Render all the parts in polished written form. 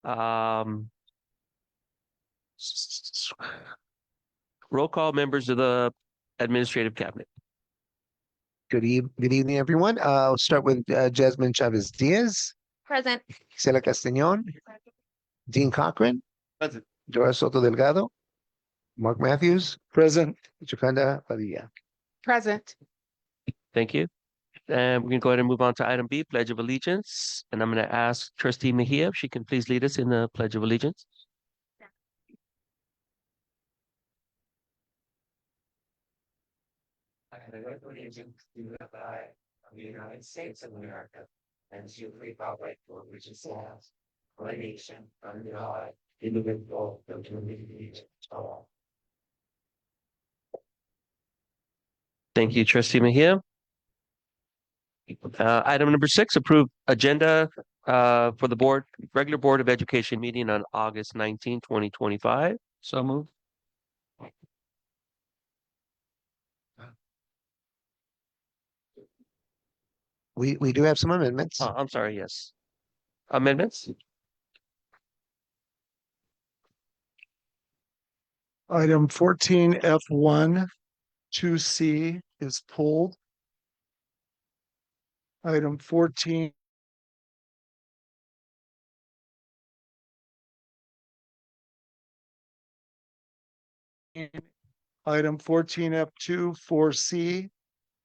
Um, roll call, members of the administrative cabinet. Good evening, everyone. I'll start with Jasmine Chavez Diaz, Present. Gisela Castañón, Dean Cochran, Present. Dora Soto Delgado, Mark Matthews, Present. Chocanda Padilla. Present. Thank you. And we can go ahead and move on to item B, Pledge of Allegiance. And I'm going to ask Trustee Mejia if she can please lead us in the Pledge of Allegiance. I pledge allegiance to the flag of the United States of America and to the republic for which it stands, one nation, under God, indivisible, with liberty for all. Thank you, Trustee Mejia. Item number 6, approve agenda for the regular Board of Education meeting on August 19, 2025. So moved. We do have some amendments. I'm sorry, yes. Amendments? Item 14F1 2C is pulled. Item 14. Item 14F2 4C,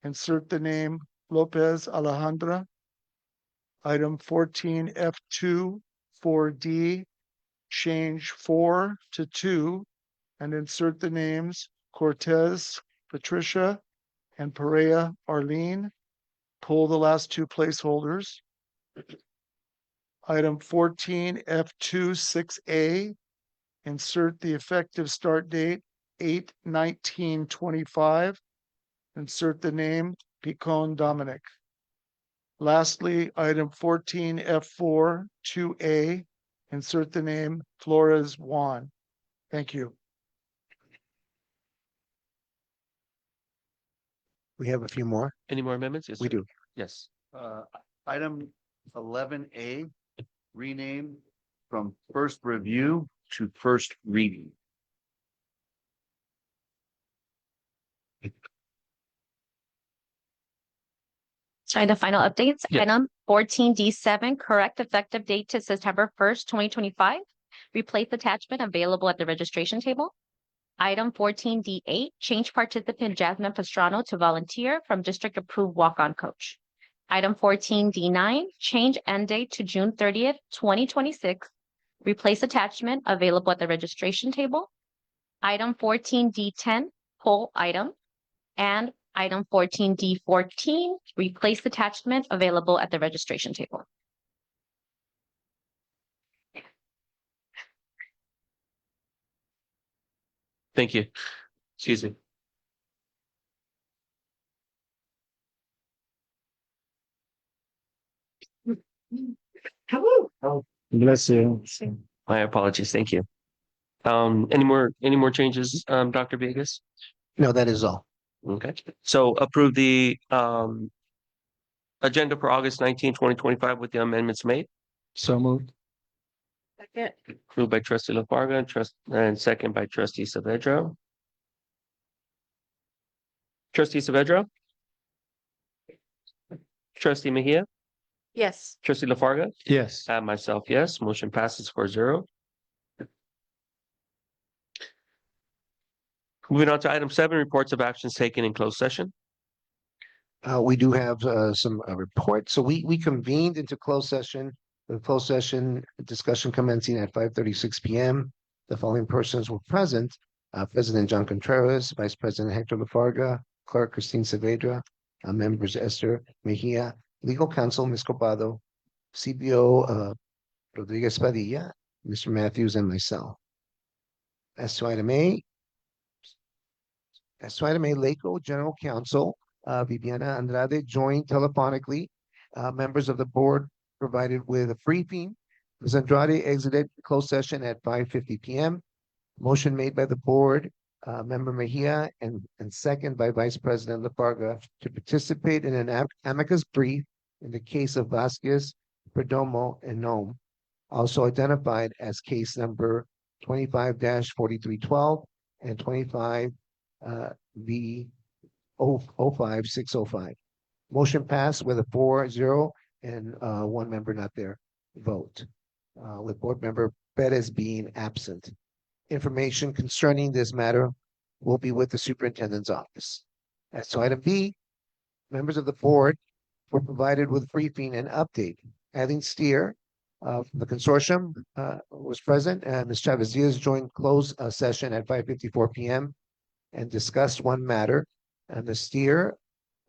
insert the name Lopez Alejandra. Item 14F2 4D, change 4 to 2 and insert the names Cortez Patricia and Perea Arlene. Pull the last 2 placeholders. Item 14F2 6A, insert the effective start date 8/19/25. Insert the name Picon Dominic. Lastly, item 14F4 2A, insert the name Flores Juan. Thank you. We have a few more. Any more amendments? Yes, We sir. do. Yes. Item 11A, rename from first review to first reading. Starting the final updates. Yeah. Item 14D7, correct effective date to September 1st, 2025. Replace attachment available at the registration table. Item 14D8, change participant Jasmine Pastrano to volunteer from district approved walk-on coach. Item 14D9, change end date to June 30th, 2026. Replace attachment available at the registration table. Item 14D10, poll item. And item 14D14, replace attachment available at the registration table. Thank you. Excuse me. Bless you. My apologies. Thank you. Any more changes, Dr. Vegas? No, that is all. Okay. So approve the agenda for August 19, 2025 with the amendments made. So moved. Second. Approved by Trustee LaFarga and second by Trustee Saavedra. Trustee Saavedra? Trustee Mejia? Yes. Trustee LaFarga? Yes. And myself, yes. Motion passes 4-0. Moving on to item 7, reports of actions taken in closed session. We do have some reports. So we convened into closed session. The closed session discussion commencing at 5:36 p.m. The following persons were present: President John Contreras, Vice President Hector Lafarga, Clerk Christine Saavedra, members Esther Mejia, Legal Counsel Ms. Copado, CBO Rodriguez Padilla, Mr. Matthews, and myself. As to item A, LACO General Counsel Viviana Andrade joined telephonically. Members of the board provided with a briefing. Ms. Andrade exited closed session at 5:50 p.m. Motion made by the board, Member Mejia, and second by Vice President Lafarga to participate in an amicus brief in the case of Vasquez, Perdomo, and Nome. also identified as case number 25-4312 and 25 V 05605. Motion passed with a 4-0 and one member not there vote, with board member Perez being absent. Information concerning this matter will be with the superintendent's office. As to item B, members of the board were provided with briefing and update. Eileen Steer from the consortium was present, and Ms. Chavez Diaz joined closed session at 5:54 p.m. and discussed one matter. And Ms. Steer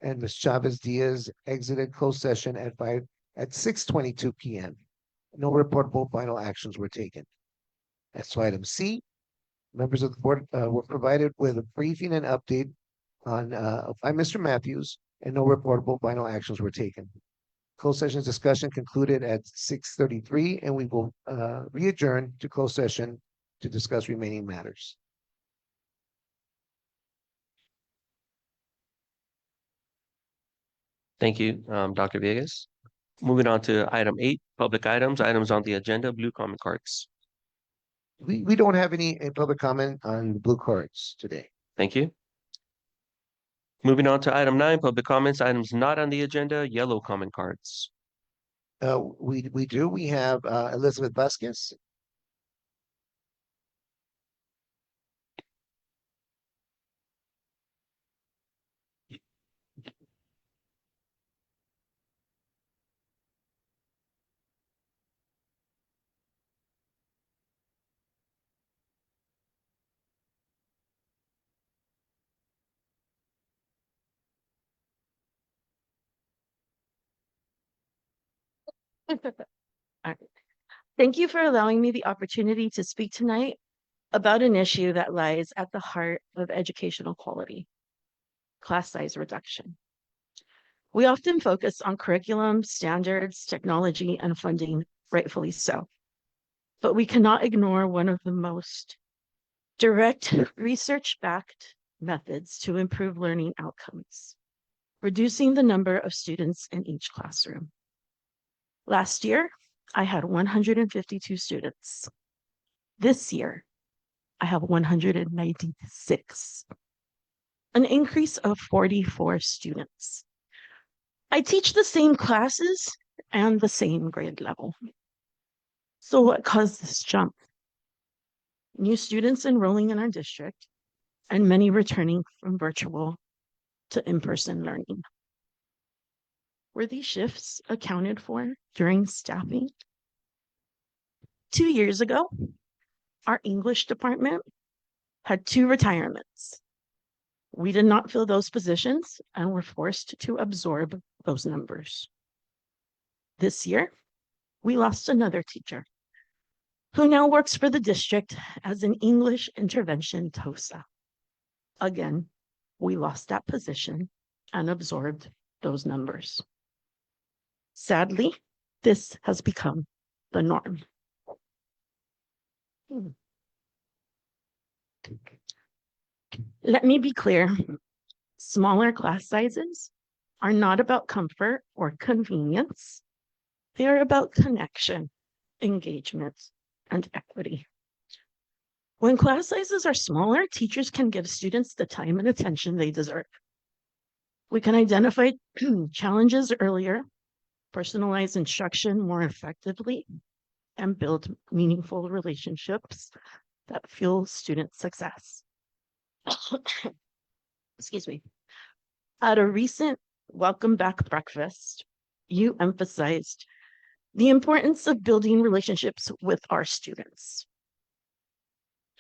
and Ms. Chavez Diaz exited closed session at 6:22 p.m. No reportable final actions were taken. As to item C, members of the board were provided with a briefing and update on by Mr. Matthews, and no reportable final actions were taken. Closed session discussion concluded at 6:33, and we will re-adjourn to closed session to discuss remaining matters. Thank you, Dr. Vegas. Moving on to item 8, public items on the agenda, blue comment cards. We don't have any public comment on blue cards today. Thank you. Moving on to item 9, public comments, items not on the agenda, yellow comment cards. We have Elizabeth Vasquez. Thank you for allowing me the opportunity to speak tonight about an issue that lies at the heart of educational quality: class size reduction. We often focus on curriculum, standards, technology, and funding, rightfully so. But we cannot ignore one of the most direct research-backed methods to improve learning outcomes: reducing the number of students in each classroom. Last year, I had 152 students. This year, I have 196, an increase of 44 students. I teach the same classes and the same grade level. So what caused this jump? New students enrolling in our district and many returning from virtual to in-person learning. Were these shifts accounted for during staffing? 2 years ago, our English department had 2 retirements. We did not fill those positions and were forced to absorb those numbers. This year, we lost another teacher who now works for the district as an English intervention TOSA. Again, we lost that position and absorbed those numbers. Sadly, this has become the norm. Let me be clear. Smaller class sizes are not about comfort or convenience. They are about connection, engagement, and equity. When class sizes are smaller, teachers can give students the time and attention they deserve. We can identify challenges earlier, personalize instruction more effectively, and build meaningful relationships that fuel student success. Excuse me. At a recent welcome back breakfast, you emphasized the importance of building relationships with our students.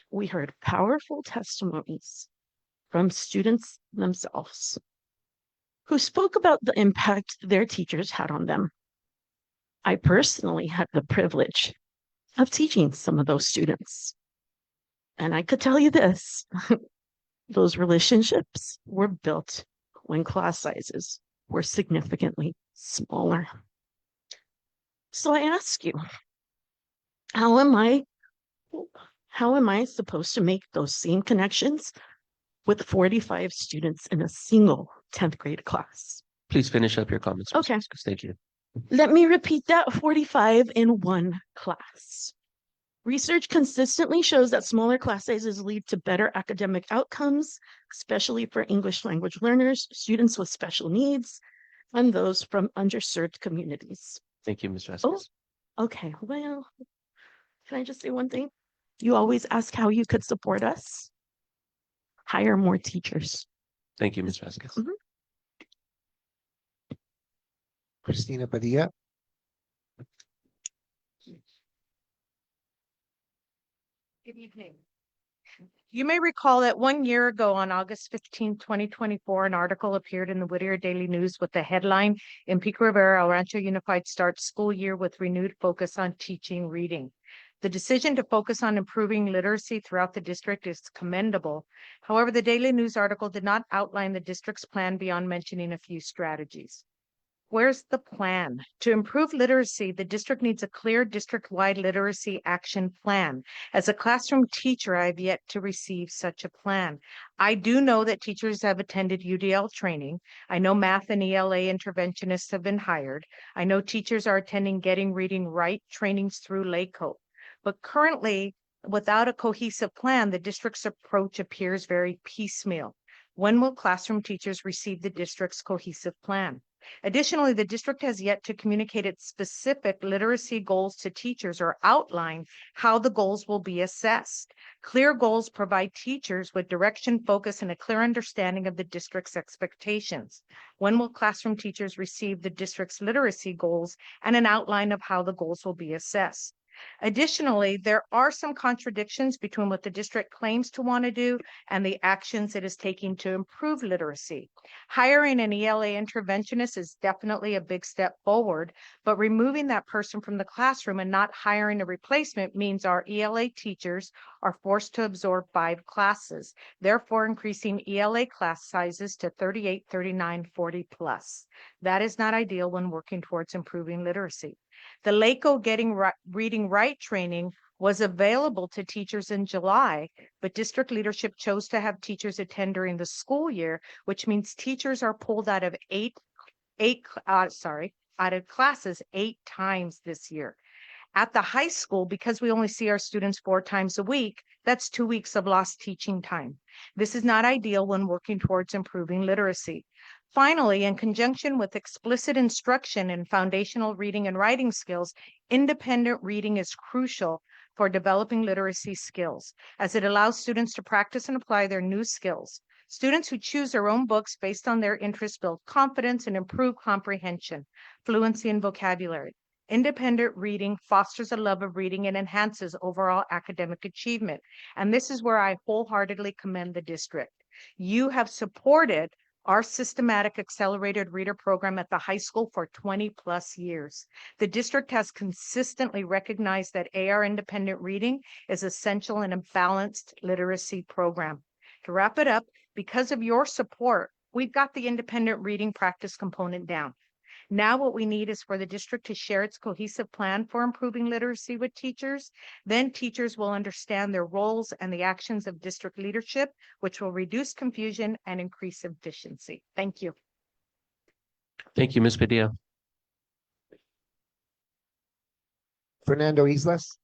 We heard powerful testimonies from students themselves who spoke about the impact their teachers had on them. I personally had the privilege of teaching some of those students. And I could tell you this, those relationships were built when class sizes were significantly smaller. So I ask you, how am I supposed to make those same connections with 45 students in a single 10th grade class? Please finish up your comments. Ms. Okay. Vasquez. Thank you. Let me repeat that, 45 in one class. Research consistently shows that smaller class sizes lead to better academic outcomes, especially for English language learners, students with special needs, and those from underserved communities. Thank you, Ms. Oh, Vasquez. okay. Well, can I just say one thing? You always ask how you could support us. Hire more teachers. Thank you, Ms. Vasquez. Mhm. Christina Padilla. Good evening. You may recall that 1 year ago on August 15, 2024, an article appeared in the Whittier Daily News with the headline, "In Pico Rivera, El Rancho Unified starts school year with renewed focus on teaching reading." The decision to focus on improving literacy throughout the district is commendable. However, the Daily News article did not outline the district's plan beyond mentioning a few strategies. Where's the plan? To improve literacy, the district needs a clear district-wide literacy action plan. As a classroom teacher, I've yet to receive such a plan. I do know that teachers have attended UDL training. I know math and ELA interventionists have been hired. I know teachers are attending Getting Reading Right trainings through LACO. But currently, without a cohesive plan, the district's approach appears very piecemeal. When will classroom teachers receive the district's cohesive plan? Additionally, the district has yet to communicate its specific literacy goals to teachers or outline how the goals will be assessed. Clear goals provide teachers with direction, focus, and a clear understanding of the district's expectations. When will classroom teachers receive the district's literacy goals and an outline of how the goals will be assessed? Additionally, there are some contradictions between what the district claims to want to do and the actions it is taking to improve literacy. Hiring an ELA interventionist is definitely a big step forward, but removing that person from the classroom and not hiring a replacement means our ELA teachers are forced to absorb 5 classes, therefore increasing ELA class sizes to 38, 39, 40 plus. That is not ideal when working towards improving literacy. The LACO Reading Right training was available to teachers in July, but district leadership chose to have teachers attend during the school year, which means teachers are pulled out of out of classes 8 times this year. At the high school, because we only see our students 4 times a week, that's 2 weeks of lost teaching time. This is not ideal when working towards improving literacy. Finally, in conjunction with explicit instruction in foundational reading and writing skills, independent reading is crucial for developing literacy skills, as it allows students to practice and apply their new skills. Students who choose their own books based on their interests build confidence and improve comprehension, fluency, and vocabulary. Independent reading fosters a love of reading and enhances overall academic achievement. And this is where I wholeheartedly commend the district. You have supported our systematic accelerated reader program at the high school for 20 plus years. The district has consistently recognized that AR independent reading is essential in a balanced literacy program. To wrap it up, because of your support, we've got the independent reading practice component down. Now what we need is for the district to share its cohesive plan for improving literacy with teachers. Then teachers will understand their roles and the actions of district leadership, which will reduce confusion and increase efficiency. Thank you. Thank you, Ms. Padilla. Fernando Islas.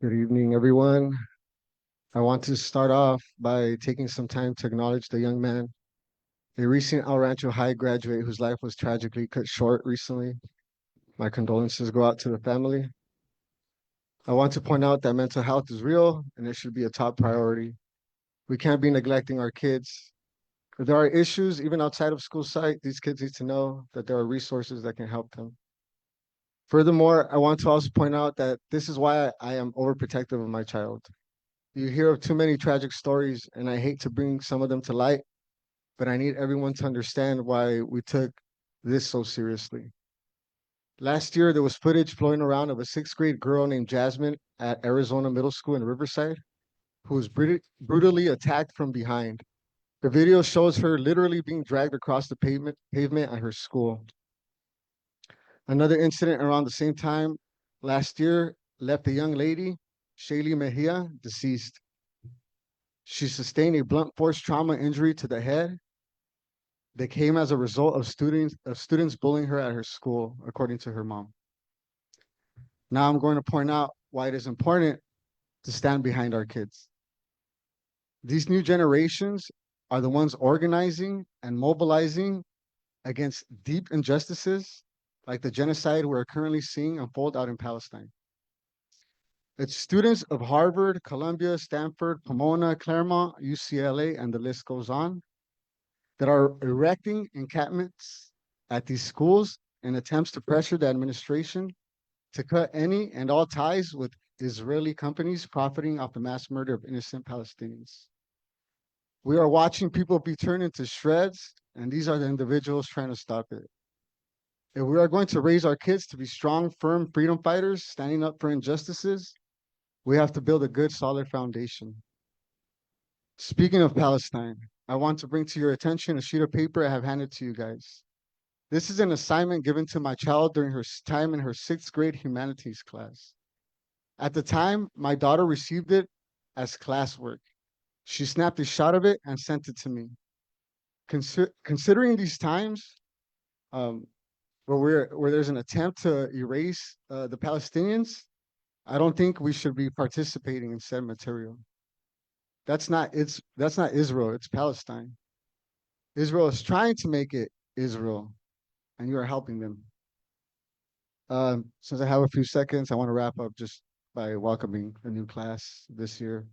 Good evening, everyone. I want to start off by taking some time to acknowledge the young man, a recent El Rancho High graduate whose life was tragically cut short recently. My condolences go out to the family. I want to point out that mental health is real and it should be a top priority. We can't be neglecting our kids. If there are issues, even outside of school site, these kids need to know that there are resources that can help them. Furthermore, I want to also point out that this is why I am overprotective of my child. You hear of too many tragic stories, and I hate to bring some of them to light, but I need everyone to understand why we took this so seriously. Last year, there was footage floating around of a 6th grade girl named Jasmine at Arizona Middle School in Riverside, who was brutally attacked from behind. The video shows her literally being dragged across the pavement at her school. Another incident around the same time last year left a young lady, Shaylee Mejia, deceased. She sustained a blunt force trauma injury to the head that came as a result of students bullying her at her school, according to her mom. Now I'm going to point out why it is important to stand behind our kids. These new generations are the ones organizing and mobilizing against deep injustices like the genocide we're currently seeing unfold out in Palestine. It's students of Harvard, Columbia, Stanford, Pomona, Claremont, UCLA, and the list goes on, that are erecting encampments at these schools in attempts to pressure the administration to cut any and all ties with Israeli companies profiting off the mass murder of innocent Palestinians. We are watching people be turned into shreds, and these are the individuals trying to stop it. If we are going to raise our kids to be strong, firm freedom fighters, standing up for injustices, we have to build a good, solid foundation. Speaking of Palestine, I want to bring to your attention a sheet of paper I have handed to you guys. This is an assignment given to my child during her time in her 6th grade humanities class. At the time, my daughter received it as classwork. She snapped a shot of it and sent it to me. Considering these times where there's an attempt to erase the Palestinians, I don't think we should be participating in said material. That's not Israel, it's Palestine. Israel is trying to make it Israel, and you are helping them. Since I have a few seconds, I want to wrap up just by welcoming a new class this year.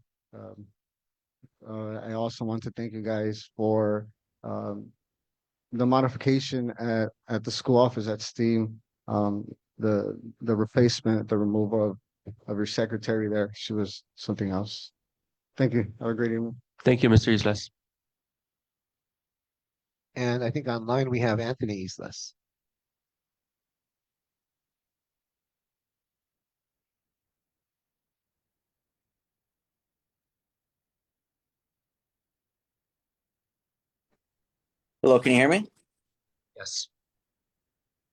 I also want to thank you guys for the modification at the school office at STEAM, the replacement, the removal of your secretary there. She was something else. Thank you. Have a great evening. Thank you, Mr. Islas. And I think online we have Anthony Islas. Hello, can you hear me? Yes.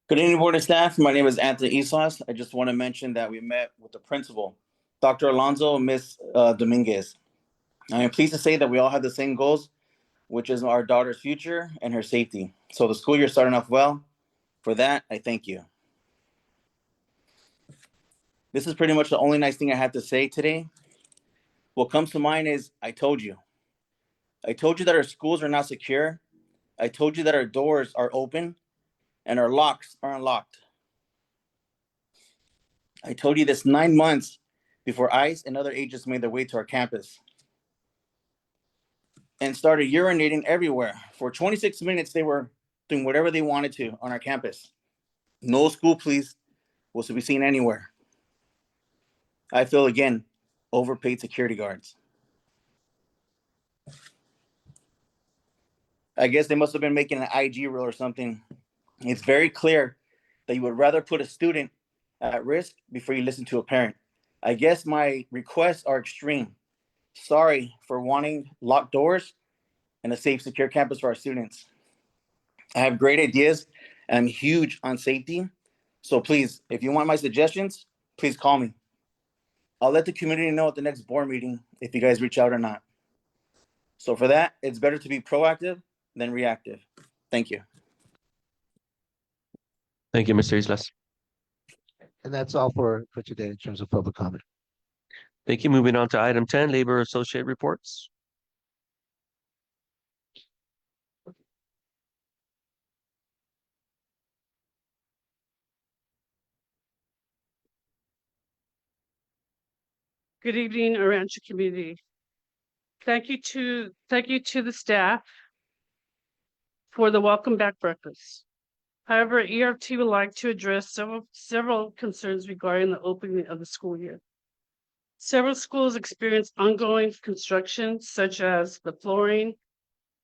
Good evening, board and staff. My name is Anthony Islas. I just want to mention that we met with the principal, Dr. Alonso and Ms. Dominguez. I am pleased to say that we all have the same goals, which is our daughter's future and her safety. So the school year starting off well. For that, I thank you. This is pretty much the only nice thing I have to say today. What comes to mind is, I told you. I told you that our schools are not secure. I told you that our doors are open and our locks are unlocked. I told you this 9 months before ICE and other agents made their way to our campus and started urinating everywhere. For 26 minutes, they were doing whatever they wanted to on our campus. No school police was to be seen anywhere. I feel, again, overpaid security guards. I guess they must have been making an IG reel or something. It's very clear that you would rather put a student at risk before you listen to a parent. I guess my requests are extreme. Sorry for wanting locked doors and a safe, secure campus for our students. I have great ideas and I'm huge on safety. So please, if you want my suggestions, please call me. I'll let the community know at the next board meeting if you guys reach out or not. So for that, it's better to be proactive than reactive. Thank you. Thank you, Mr. Islas. And that's all for today in terms of public comment. Thank you. Moving on to item 10, Labor Associate Reports. Good evening, Arancho community. Thank you to the staff for the welcome back breakfast. However, ERT would like to address several concerns regarding the opening of the school year. Several schools experience ongoing construction, such as the flooring,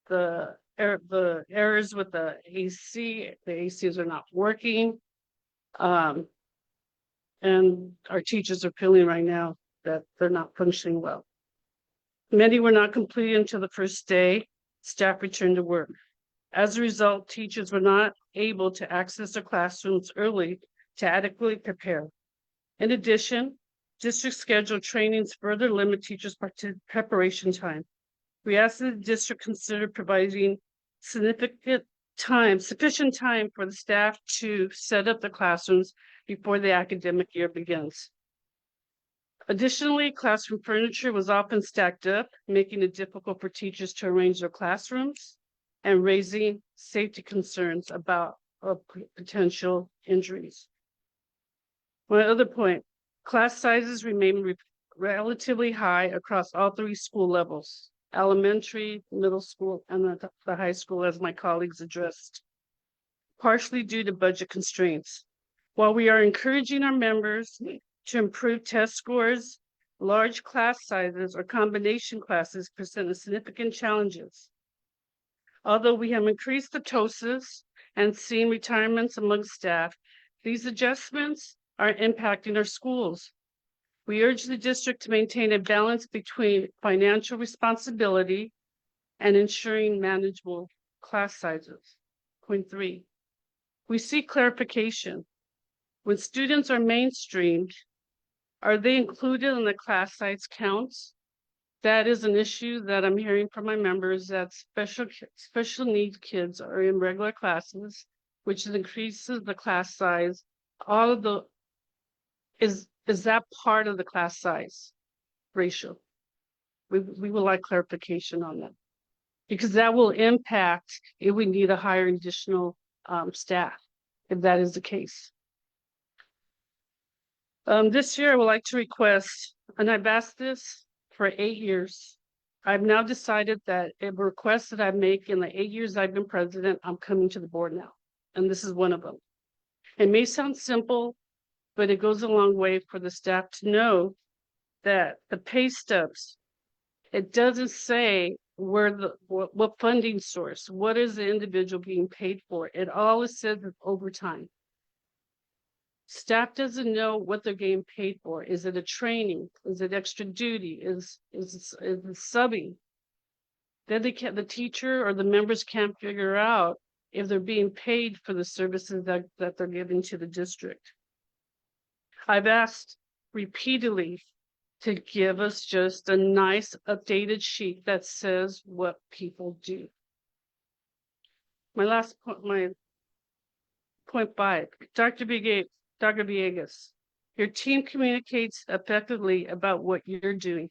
the errors with the AC. The ACs are not working. And our teachers are feeling right now that they're not functioning well. Many were not completed until the first day staff returned to work. As a result, teachers were not able to access their classrooms early to adequately prepare. In addition, district scheduled trainings further limit teachers' preparation time. We ask that the district consider providing sufficient time for the staff to set up the classrooms before the academic year begins. Additionally, classroom furniture was often stacked up, making it difficult for teachers to arrange their classrooms and raising safety concerns about potential injuries. One other point, class sizes remain relatively high across all three school levels, elementary, middle school, and the high school, as my colleagues addressed, partially due to budget constraints. While we are encouraging our members to improve test scores, large class sizes or combination classes present significant challenges. Although we have increased the TOSAs and seen retirements among staff, these adjustments are impacting our schools. We urge the district to maintain a balance between financial responsibility and ensuring manageable class sizes. Point 3, we seek clarification. When students are mainstreamed, are they included in the class size counts? That is an issue that I'm hearing from my members, that special needs kids are in regular classes, which increases the class size. All of the, is that part of the class size ratio? We would like clarification on that, because that will impact if we need to hire additional staff, if that is the case. This year I would like to request, and I've asked this for 8 years. I've now decided that a request that I make in the 8 years I've been president, I'm coming to the board now. And this is one of them. It may sound simple, but it goes a long way for the staff to know that the pay stubs, it doesn't say where what funding source, what is the individual being paid for. It always says it's overtime. Staff doesn't know what they're getting paid for. Is it a training? Is it extra duty? Is it subbing? Then the teacher or the members can't figure out if they're being paid for the services that they're giving to the district. I've asked repeatedly to give us just a nice updated sheet that says what people do. My last point, my point 5, Dr. Villegas, your team communicates effectively about what you're doing,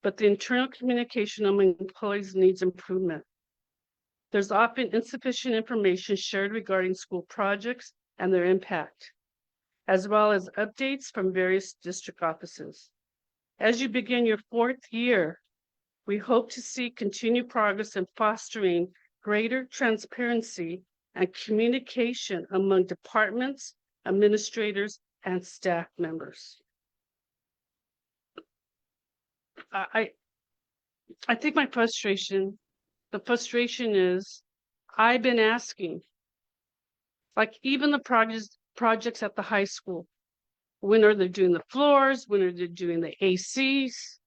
but the internal communication among employees needs improvement. There's often insufficient information shared regarding school projects and their impact, as well as updates from various district offices. As you begin your 4th year, we hope to see continued progress in fostering greater transparency and communication among departments, administrators, and staff members. I think the frustration is I've been asking, like even the projects at the high school, when are they doing the floors? When are they doing the ACs?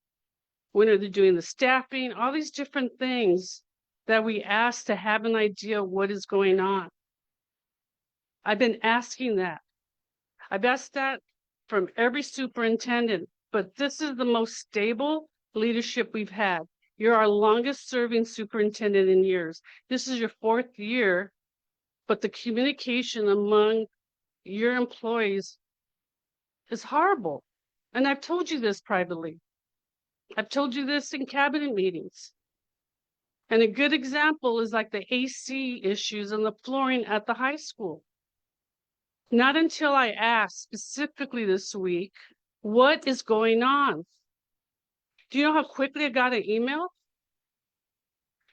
When are they doing the staffing? All these different things that we ask to have an idea of what is going on. I've been asking that. I've asked that from every superintendent, but this is the most stable leadership we've had. You're our longest serving superintendent in years. This is your 4th year, but the communication among your employees is horrible. And I've told you this privately. I've told you this in cabinet meetings. And a good example is like the AC issues and the flooring at the high school. Not until I asked specifically this week, what is going on? Do you know how quickly I got an email?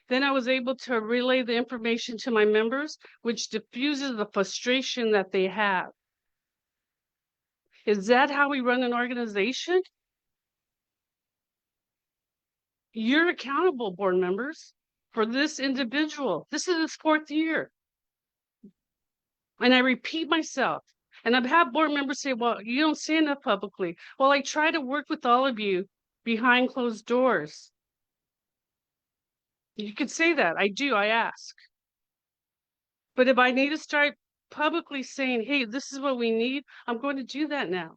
Then I was able to relay the information to my members, which diffuses the frustration that they have. Is that how we run an organization? You're accountable, board members, for this individual. This is his 4th year. And I repeat myself. And I've had board members say, well, you don't say enough publicly. Well, I try to work with all of you behind closed doors. You could say that. I do, I ask. But if I need to start publicly saying, hey, this is what we need, I'm going to do that now.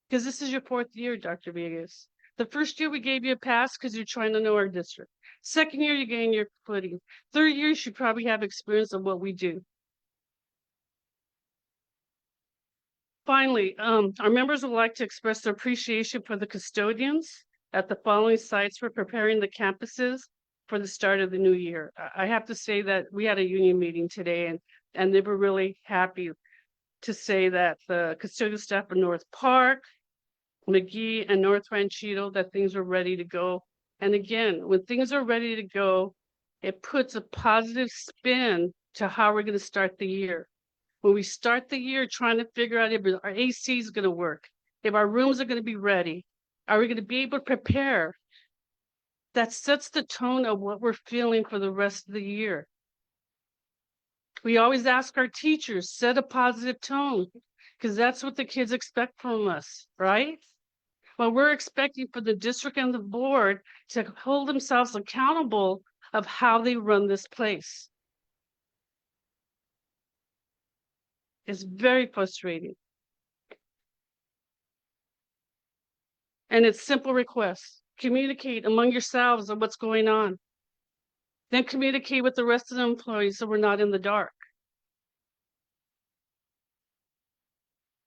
Because this is your 4th year, Dr. Vegas. The first year we gave you a pass because you're trying to know our district. Second year, you gain your footing. Third year, you should probably have experience of what we do. Finally, our members would like to express their appreciation for the custodians at the following sites for preparing the campuses for the start of the new year. I have to say that we had a union meeting today and they were really happy to say that the custodial staff of North Park, McGee and North Ranchito, that things are ready to go. And again, when things are ready to go, it puts a positive spin to how we're going to start the year. When we start the year trying to figure out if our AC is going to work, if our rooms are going to be ready, are we going to be able to prepare? That sets the tone of what we're feeling for the rest of the year. We always ask our teachers, set a positive tone, because that's what the kids expect from us, right? Well, we're expecting for the district and the board to hold themselves accountable of how they run this place. It's very frustrating. And it's simple requests. Communicate among yourselves on what's going on. Then communicate with the rest of the employees so we're not in the dark.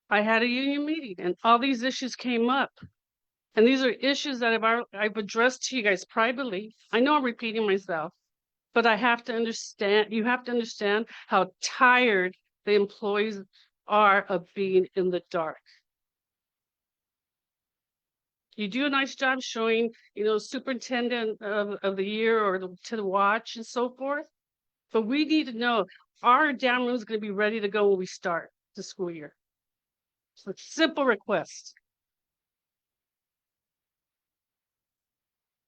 I had a union meeting and all these issues came up. And these are issues that I've addressed to you guys privately. I know I'm repeating myself, but I have to understand, you have to understand how tired the employees are of being in the dark. You do a nice job showing, superintendent of the year or to the watch and so forth. But we need to know, our down room is going to be ready to go when we start the school year. So it's a simple request.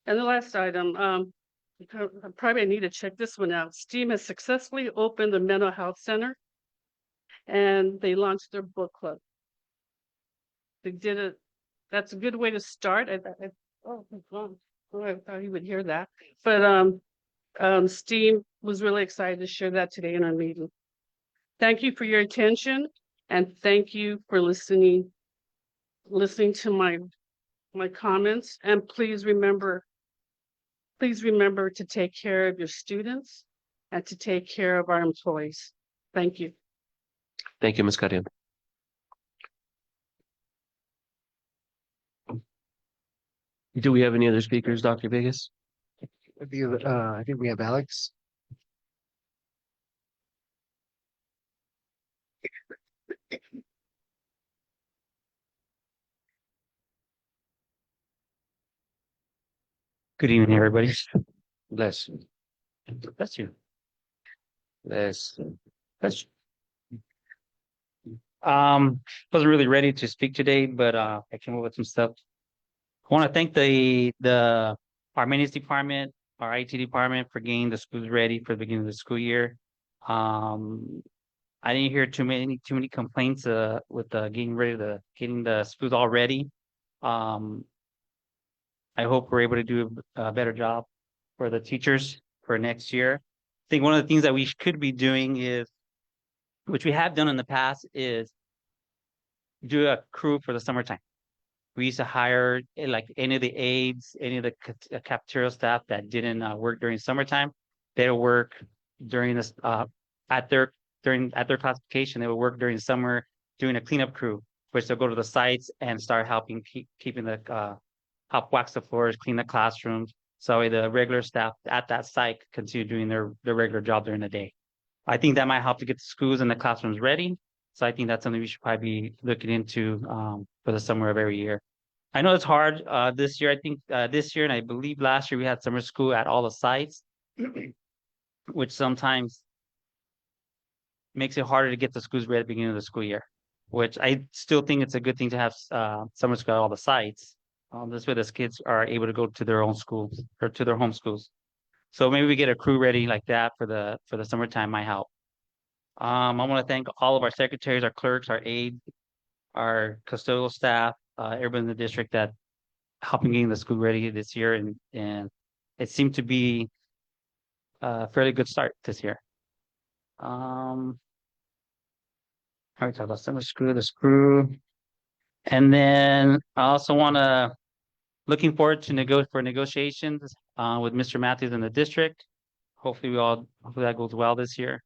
And the last item, probably I need to check this one out. STEAM has successfully opened the mental health center and they launched their book club. They did it. That's a good way to start. I thought he would hear that. But STEAM was really excited to share that today in our meeting. Thank you for your attention and thank you for listening to my comments. And please remember to take care of your students and to take care of our employees. Thank you. Thank you, Ms. Karim. Do we have any other speakers, Dr. Vegas? I think we have Alex. Good evening, everybody. Bless you. Bless you. Bless you. Bless you. Wasn't really ready to speak today, but I came up with some stuff. I want to thank our maintenance department, our IT department for getting the schools ready for the beginning of the school year. I didn't hear too many complaints with getting the schools all ready. I hope we're able to do a better job for the teachers for next year. I think one of the things that we could be doing is, which we have done in the past, is do a crew for the summertime. We used to hire like any of the aides, any of the cafeteria staff that didn't work during summertime. They'll work during this at their classification. They would work during the summer doing a cleanup crew, which they'll go to the sites and start helping keeping the help wax the floors, clean the classrooms. So the regular staff at that site continue doing their regular job during the day. I think that might help to get the schools and the classrooms ready. So I think that's something we should probably be looking into for the summer of every year. I know it's hard this year. I think this year, and I believe last year, we had summer school at all the sites, which sometimes makes it harder to get the schools ready at the beginning of the school year, which I still think it's a good thing to have summer school at all the sites. This way the kids are able to go to their own schools or to their home schools. So maybe we get a crew ready like that for the summertime might help. I want to thank all of our secretaries, our clerks, our aides, our custodial staff, everybody in the district that helping getting the school ready this year. And it seemed to be fairly good start this year. I already talked about the screw. And then I also want to, looking forward to negotiations with Mr. Matthews in the district. Hopefully that goes well this year.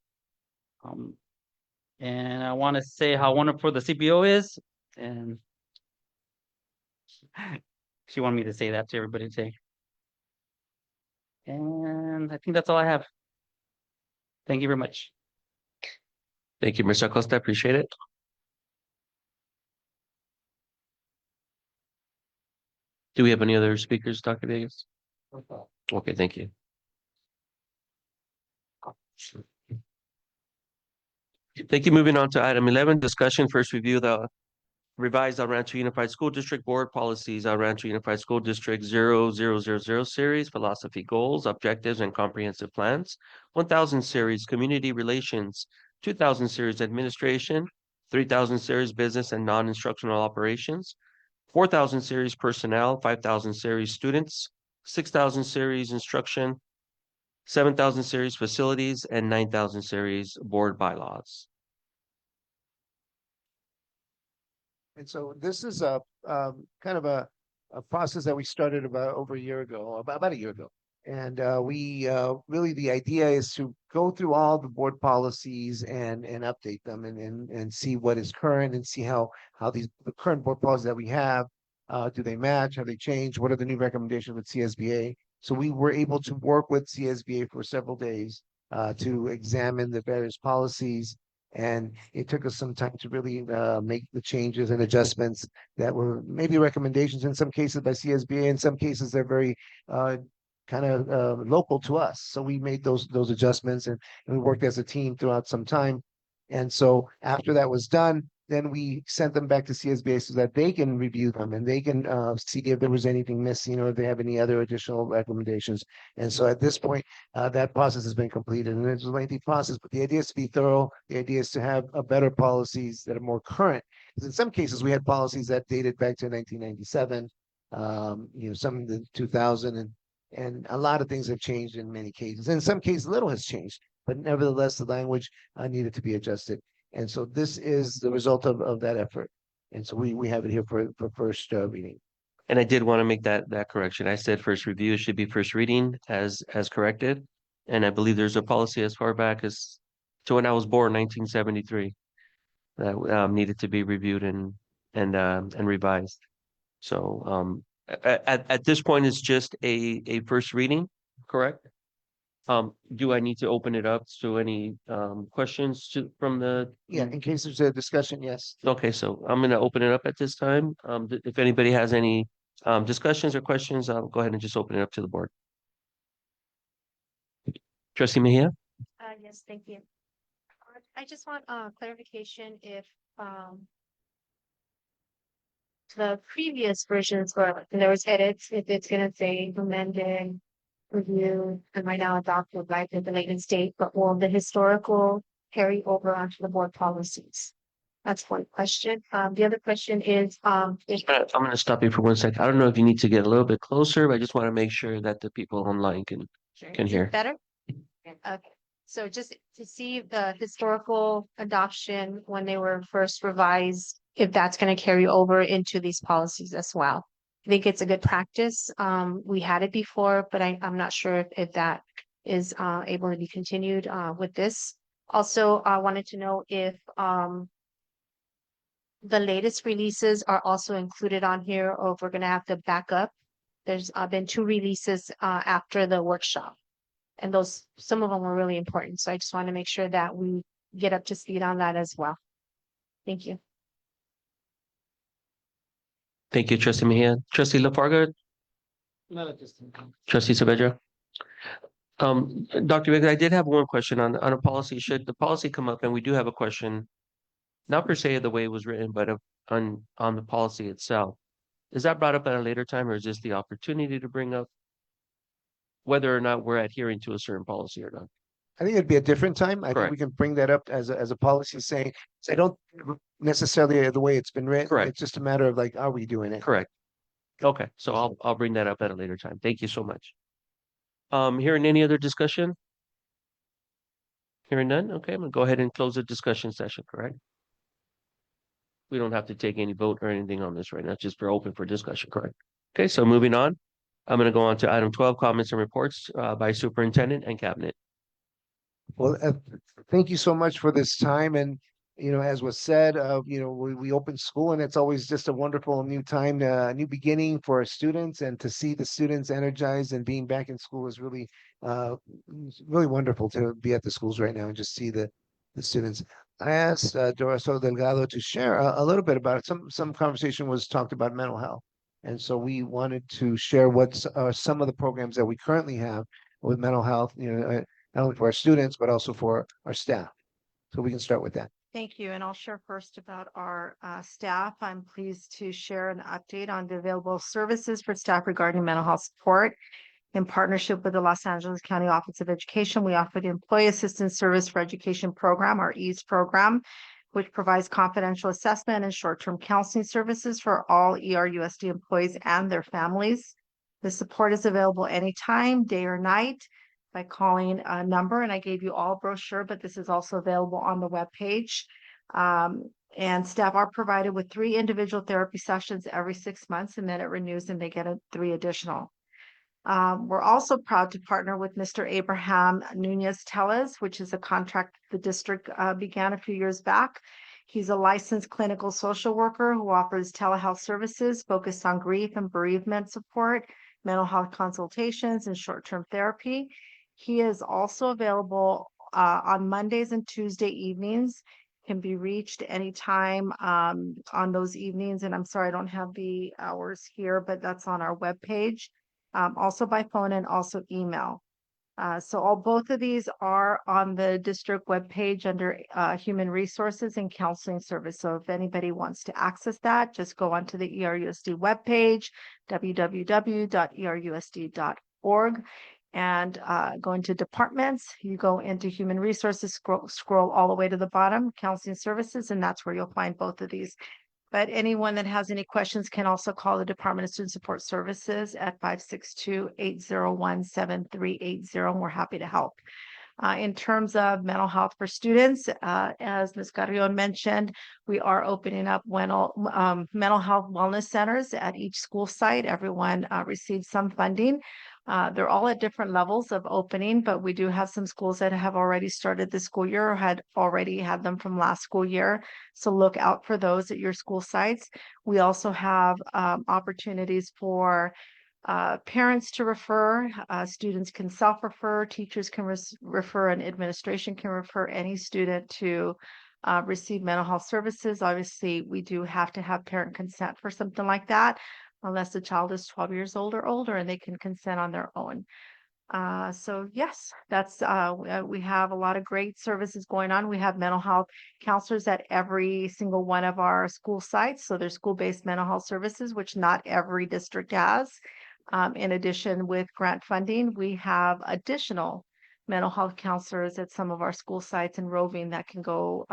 And I want to say how wonderful the CPO is, and she wanted me to say that to everybody today. And I think that's all I have. Thank you very much. Thank you, Mr. Acosta. Appreciate it. Do we have any other speakers, Dr. Vegas? Okay, thank you. Thank you. Moving on to item 11, discussion, first review the revised El Rancho Unified School District Board policies, El Rancho Unified School District 0000 series, philosophy, goals, objectives, and comprehensive plans, 1000 series, community relations, 2000 series, administration, 3000 series, business and non-instructional operations, 4000 series, personnel, 5000 series, students, 6000 series, instruction, 7,000 series, facilities, and 9,000 series, board bylaws. And so this is a kind of a process that we started about a year ago. And we really, the idea is to go through all the board policies and update them and see what is current and see how the current board policies that we have, do they match? Have they changed? What are the new recommendations with CSBA? So we were able to work with CSBA for several days to examine the various policies. And it took us some time to really make the changes and adjustments that were maybe recommendations in some cases by CSBA. In some cases, they're very kind of local to us. So we made those adjustments and we worked as a team throughout some time. And so after that was done, then we sent them back to CSBA so that they can review them and they can see if there was anything missing or if they have any other additional recommendations. And so at this point, that process has been completed, and it's a lengthy process, but the idea is to be thorough. The idea is to have better policies that are more current. Because in some cases, we had policies that dated back to 1997, some in the 2000, and a lot of things have changed in many cases. In some cases, little has changed, but nevertheless, the language needed to be adjusted. And so this is the result of that effort. And so we have it here for first reading. And I did want to make that correction. I said first review, it should be first reading as corrected. And I believe there's a policy as far back as to when I was born, 1973, that needed to be reviewed and revised. So at this point, it's just a first reading, correct? Do I need to open it up to any questions from the? Yeah, in case there's a discussion, yes. Okay, so I'm going to open it up at this time. If anybody has any discussions or questions, I'll go ahead and just open it up to the board. Trustee Mejia? Yes, thank you. I just want clarification if the previous versions were, and there was edits, if it's gonna say amended, review, and right now adopted by the delayed state, but will the historical carry over onto the board policies? That's one question. The other question is, I'm going to stop you for 1 second. I don't know if you need to get a little bit closer, but I just want to make sure that the people online can is hear. it better? Okay, so just to see the historical adoption when they were first revised, if that's going to carry over into these policies as well. I think it's a good practice. We had it before, but I'm not sure if that is able to be continued with this. Also, I wanted to know if the latest releases are also included on here, or if we're going to have to back up. There's been 2 releases after the workshop, and some of them were really important. So I just want to make sure that we get up to speed on that as well. Thank you. Thank you, Trustee Mejia. Trustee Lafarga? Not at this time. Trustee Saavedra? Dr. Vega, I did have one question on a policy. Should the policy come up and we do have a question, not per se of the way it was written, but on the policy itself, is that brought up at a later time, or is this the opportunity to bring up whether or not we're adhering to a certain policy or not? I think it'd be a different time. I think Correct. we can bring that up as a policy saying, I don't necessarily the way it's been written. Correct. It's just a matter of like, are we doing it? Correct. Okay, so I'll bring that up at a later time. Thank you so much. Hearing any other discussion? Hearing none, okay, I'm gonna go ahead and close the discussion session, correct? We don't have to take any vote or anything on this right now, just for open for discussion, correct? Okay, so moving on, I'm gonna go on to item 12, comments and reports by superintendent and cabinet. Well, thank you so much for this time. And, as was said, we open school and it's always just a wonderful new time, a new beginning for our students, and to see the students energized and being back in school is really, it's really wonderful to be at the schools right now and just see the students. I asked Doraso Delgado to share a little bit about it. Some conversation was talked about mental health. And so we wanted to share what's some of the programs that we currently have with mental health, not only for our students, but also for our staff. So we can start with that. Thank you. And I'll share first about our staff. I'm pleased to share an update on the available services for staff regarding mental health support. In partnership with the Los Angeles County Office of Education, we offer the Employee Assistance Service for Education program, our EASE program, which provides confidential assessment and short-term counseling services for all ERUSD employees and their families. The support is available anytime, day or night, by calling a number, and I gave you all brochure, but this is also available on the webpage. And staff are provided with 3 individual therapy sessions every 6 months, and then it renews and they get 3 additional. We're also proud to partner with Mr. Abraham Nunez Tellez, which is a contract the district began a few years back. He's a licensed clinical social worker who offers telehealth services focused on grief and bereavement support, mental health consultations, and short-term therapy. He is also available on Mondays and Tuesday evenings, can be reached anytime on those evenings. And I'm sorry, I don't have the hours here, but that's on our webpage. Also by phone and also email. So both of these are on the district webpage under Human Resources and Counseling Service. So if anybody wants to access that, just go onto the ERUSD webpage, www.erusd.org, and go into departments. You go into Human Resources, scroll all the way to the bottom, Counseling Services, and that's where you'll find both of these. But anyone that has any questions can also call the Department of Student Support Services at 562-801-7380, and we're happy to help. In terms of mental health for students, as Ms. Carrion mentioned, we are opening up mental health wellness centers at each school site. Everyone receives some funding. They're all at different levels of opening, but we do have some schools that have already started this school year or had already had them from last school year. So look out for those at your school sites. We also have opportunities for parents to refer, students can self-refer, teachers can refer, and administration can refer any student to receive mental health services. Obviously, we do have to have parent consent for something like that, unless the child is 12 years old or older and they can consent on their own. So yes, that's we have a lot of great services going on. We have mental health counselors at every single one of our school sites. So there's school-based mental health services, which not every district has. In addition, with grant funding, we have additional mental health counselors at some of our school sites and roving that can go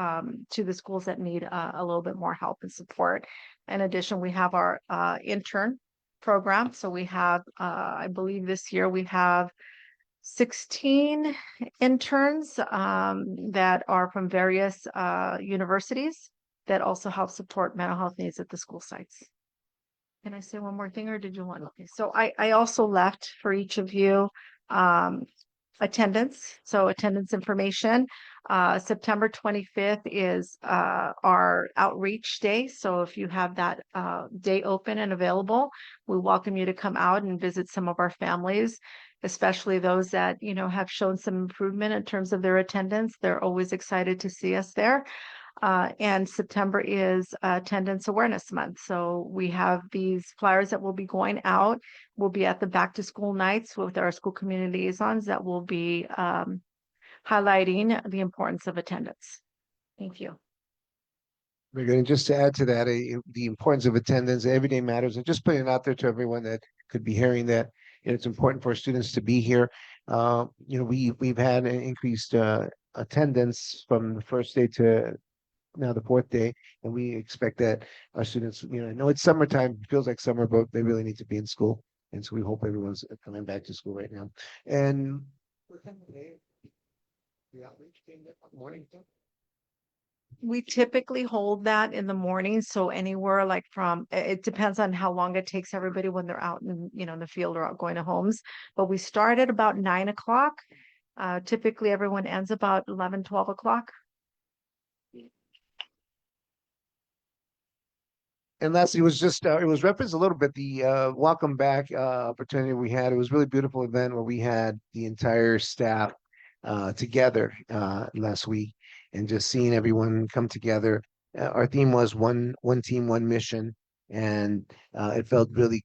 to the schools that need a little bit more help and support. In addition, we have our intern program. So we have, I believe this year we have 16 interns that are from various universities that also help support mental health needs at the school sites. Can I say one more thing, or did you want? Okay, so I also left for each of you attendance. So attendance information. September 25th is our outreach day. So if you have that day open and available, we welcome you to come out and visit some of our families, especially those that, have shown some improvement in terms of their attendance. They're always excited to see us there. And September is Attendance Awareness Month. So we have these flyers that will be going out. We'll be at the back to school nights with our school community liaisons that will be highlighting the importance of attendance. Thank you. Very good. And just to add to that, the importance of attendance, every day matters, and just putting it out there to everyone that could be hearing that, it's important for students to be here. We've had an increased attendance from the first day to now the 4th day, and we expect that our students, I know it's summertime, it feels like summer, but they really need to be in school, and so we hope everyone's coming back to school right now. And We typically hold that in the morning, so anywhere like from, it depends on how long it takes everybody when they're out in, in the field or out going to homes. But we start at about 9 o'clock. Typically everyone ends about 11, 12 o'clock. And lastly, it was just it was referenced a little bit the welcome back opportunity we had. It was a really beautiful event where we had the entire staff together last week, and just seeing everyone come together. Our theme was one team, one mission, and it felt really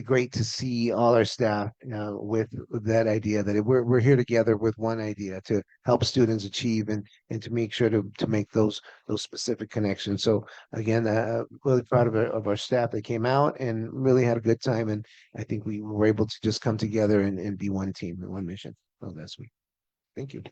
great to see all our staff with that idea that we're here together with one idea to help students achieve and to make sure to make those specific connections. So again, really proud of our staff that came out and really had a good time. And I think we were able to just come together and be one team and one mission. So that's sweet. Thank you.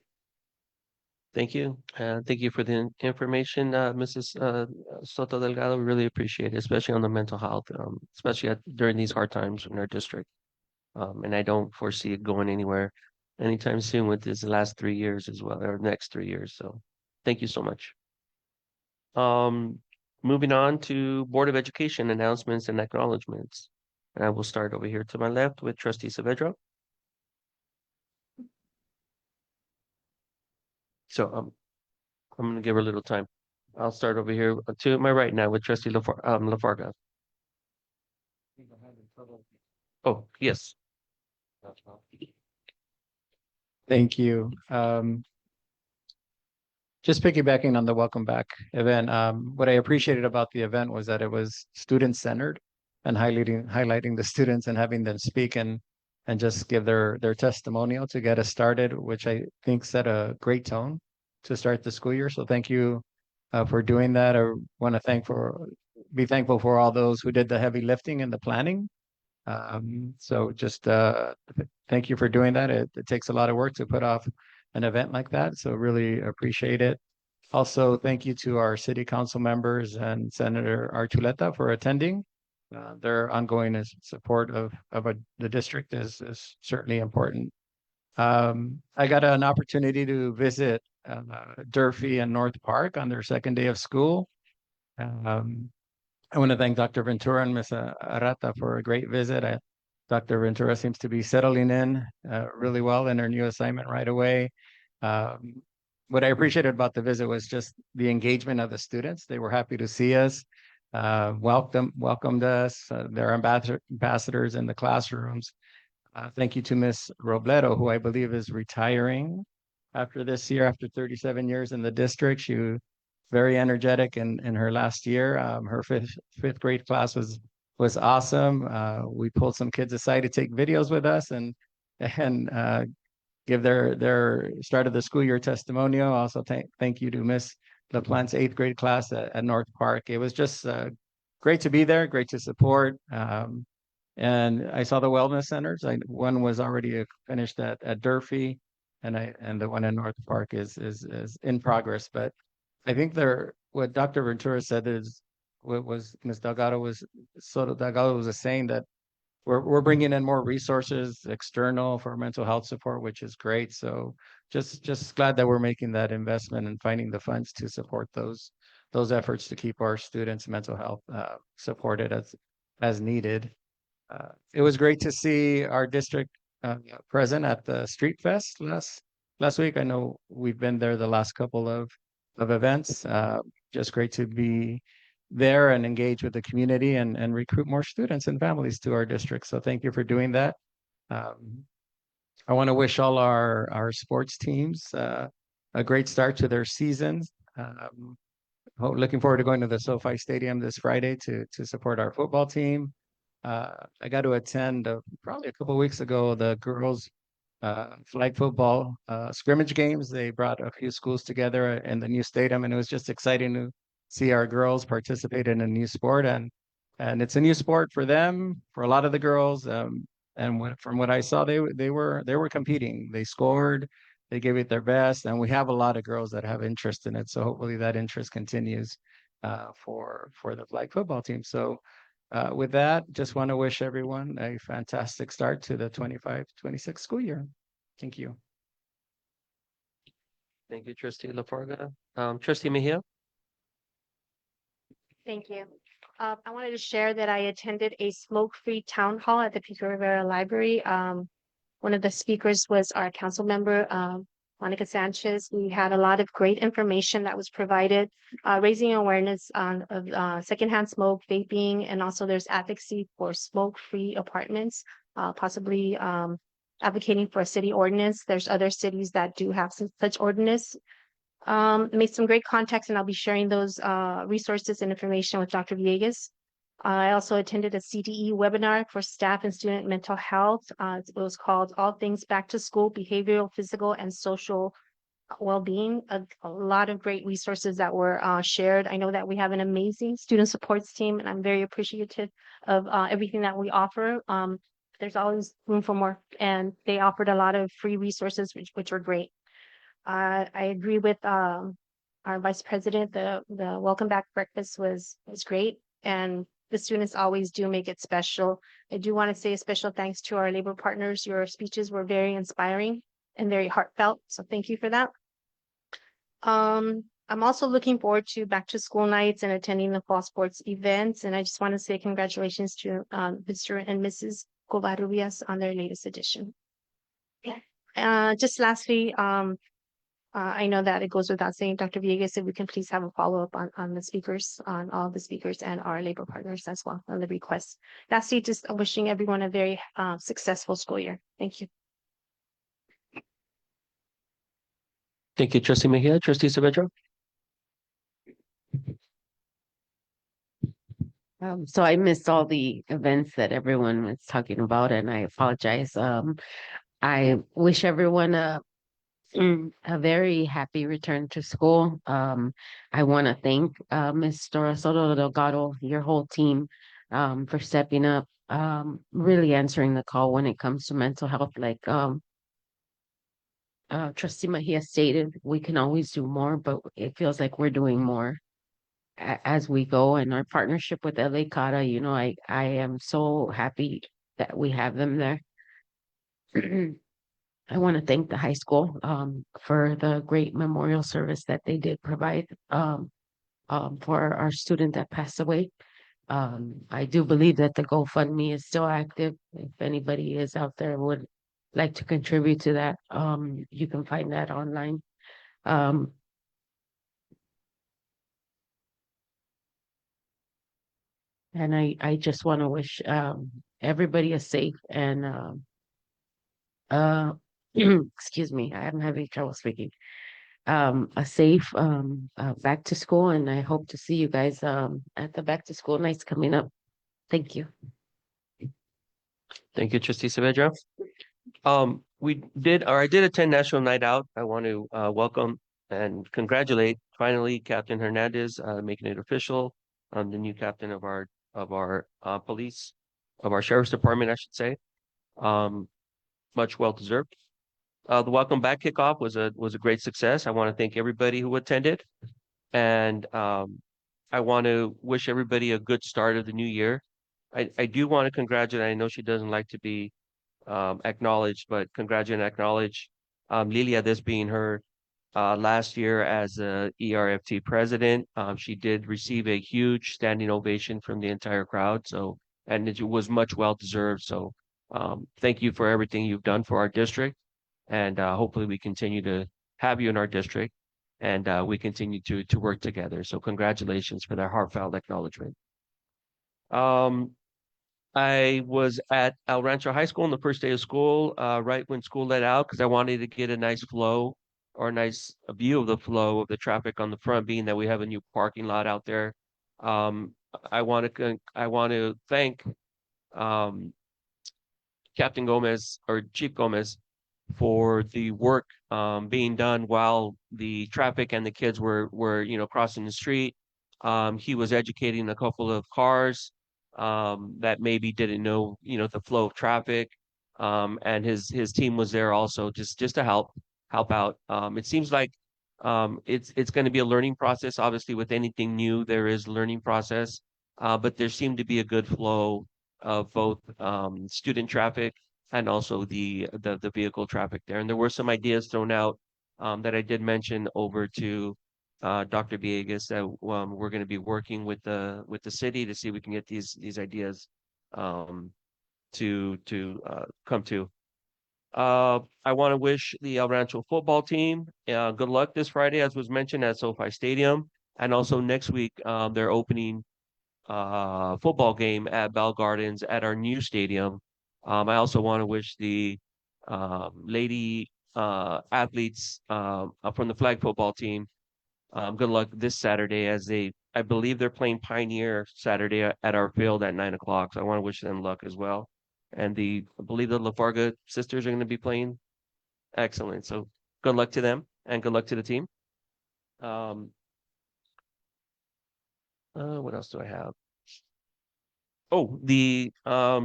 Thank you. Thank you for the information, Mrs. Soto Delgado. We really appreciate it, especially on the mental health, especially during these hard times in our district. And I don't foresee it going anywhere anytime soon with this last 3 years as well, or next 3 years. So thank you so much. Moving on to Board of Education announcements and acknowledgements. And I will start over here to my left with Trustee Saavedra. So I'm going to give her a little time. I'll start over here to my right now with Trustee Lafarga. Oh, yes. Thank you. Just piggybacking on the welcome back event, what I appreciated about the event was that it was student-centered and highlighting the students and having them speak and just give their testimonial to get us started, which I think set a great tone to start the school year. So thank you for doing that. I want to be thankful for all those who did the heavy lifting and the planning. So just thank you for doing that. It takes a lot of work to put off an event like that. So really appreciate it. Also, thank you to our city council members and Senator Archuleta for attending. Their ongoing support of the district is certainly important. I got an opportunity to visit Durfee and North Park on their second day of school. I want to thank Dr. Ventura and Ms. Arata for a great visit. Dr. Ventura seems to be settling in really well in her new assignment right away. What I appreciated about the visit was just the engagement of the students. They were happy to see us, welcomed us, their ambassadors in the classrooms. Thank you to Ms. Robledo, who I believe is retiring after this year, after 37 years in the district. She was very energetic in her last year. Her fifth grade class was awesome. We pulled some kids aside to take videos with us and give their start of the school year testimonial. Also, thank you to Miss LaPlante's 8th grade class at North Park. It was just great to be there, great to support. And I saw the wellness centers. One was already finished at Durfee, and the one in North Park is in progress. But I think what Dr. Ventura said is what was Ms. Delgado was saying that we're bringing in more resources external for mental health support, which is great. So just glad that we're making that investment and finding the funds to support those efforts to keep our students' mental health supported as needed. It was great to see our district present at the Street Fest last week. I know we've been there the last couple of events. Just great to be there and engage with the community and recruit more students and families to our district. So thank you for doing that. I want to wish all our sports teams a great start to their seasons. Looking forward to going to the SoFi Stadium this Friday to support our football team. I got to attend probably a couple of weeks ago the girls flag football scrimmage games. They brought a few schools together in the new stadium, and it was just exciting to see our girls participate in a new sport. And it's a new sport for them, for a lot of the girls. From what I saw, they were competing. They scored, they gave it their best, and we have a lot of girls that have interest in it. So hopefully that interest continues for the flag football team. So with that, just want to wish everyone a fantastic start to the 25-26 school year. Thank you. Thank you, trustee LaFarga. Trustee Mejia? Thank you. I wanted to share that I attended a smoke-free town hall at the Pico Rivera Library. One of the speakers was our council member, Monica Sanchez. We had a lot of great information that was provided, raising awareness of secondhand smoke, vaping, and also there's advocacy for smoke-free apartments, possibly advocating for a city ordinance. There's other cities that do have such ordinance. Made some great contacts, and I'll be sharing those resources and information with Dr. Villegas. I also attended a CDE webinar for staff and student mental health. It was called All Things Back to School, Behavioral, Physical, and Social Well-being. A lot of great resources that were shared. I know that we have an amazing student supports team, and I'm very appreciative of everything that we offer. There's always room for more, and they offered a lot of free resources, which were great. I agree with our vice president. The welcome back breakfast was great, and the students always do make it special. I do want to say a special thanks to our labor partners. Your speeches were very inspiring and very heartfelt, so thank you for that. I'm also looking forward to back to school nights and attending the fall sports events, and I just want to say congratulations to Mr. and Mrs. Covarrubias on their latest edition. Just lastly, I know that it goes without saying, Dr. Villegas, if we can please have a follow-up on the speakers, on all the speakers and our labor partners as well on the requests. Lastly, just wishing everyone a very successful school year. Thank you. Thank you, trustee Mejia. Trustee Saavedra? So I missed all the events that everyone was talking about, and I apologize. I wish everyone a very happy return to school. I want to thank Mr. Soto Delgado, your whole team, for stepping up, really answering the call when it comes to mental health. Like Trustee Mejia stated, we can always do more, but it feels like we're doing more as we go. And our partnership with LA CARA, you know, I am so happy that we have them there. I want to thank the high school for the great memorial service that they did provide for our student that passed away. I do believe that the GoFundMe is still active. If anybody is out there and would like to contribute to that, you can find that online. And I just want to wish everybody a safe and excuse me, I'm having trouble speaking. A safe back to school, and I hope to see you guys at the back to school nights coming up. Thank you. Thank you, trustee Saavedra. I did attend National Night Out. I want to welcome and congratulate finally Captain Hernandez making it official. The new captain of our police, of our sheriff's department, I should say. Much well deserved. The welcome back kickoff was a great success. I want to thank everybody who attended, and I want to wish everybody a good start of the new year. I do want to congratulate. I know she doesn't like to be acknowledged, but congratulate and acknowledge Lilia, this being her last year as a ERFT president. She did receive a huge standing ovation from the entire crowd. So, and it was much well deserved. So, thank you for everything you've done for our district. And hopefully we continue to have you in our district, and we continue to work together. So congratulations for that heartfelt acknowledgement. I was at El Rancho High School on the first day of school, right when school let out, because I wanted to get a nice flow or a nice view of the flow of the traffic on the front, being that we have a new parking lot out there. I want to thank Captain Gomez or Chief Gomez for the work being done while the traffic and the kids were crossing the street. He was educating a couple of cars that maybe didn't know the flow of traffic, and his team was there also just to help out. It seems like it's going to be a learning process. Obviously, with anything new, there is a learning process, but there seemed to be a good flow of both student traffic and also the vehicle traffic there. And there were some ideas thrown out that I did mention over to Dr. Villegas that we're going to be working with the city to see if we can get these ideas to come to. I want to wish the El Rancho football team good luck this Friday, as was mentioned, at SoFi Stadium, and also next week they're opening football game at Bell Gardens at our new stadium. I also want to wish the lady athletes from the flag football team good luck this Saturday, as I believe they're playing Pioneer Saturday at our field at 9 o'clock. So I want to wish them luck as well. And I believe the Lafarga sisters are going to be playing. Excellent. So good luck to them and good luck to the team. What else do I have? Oh, the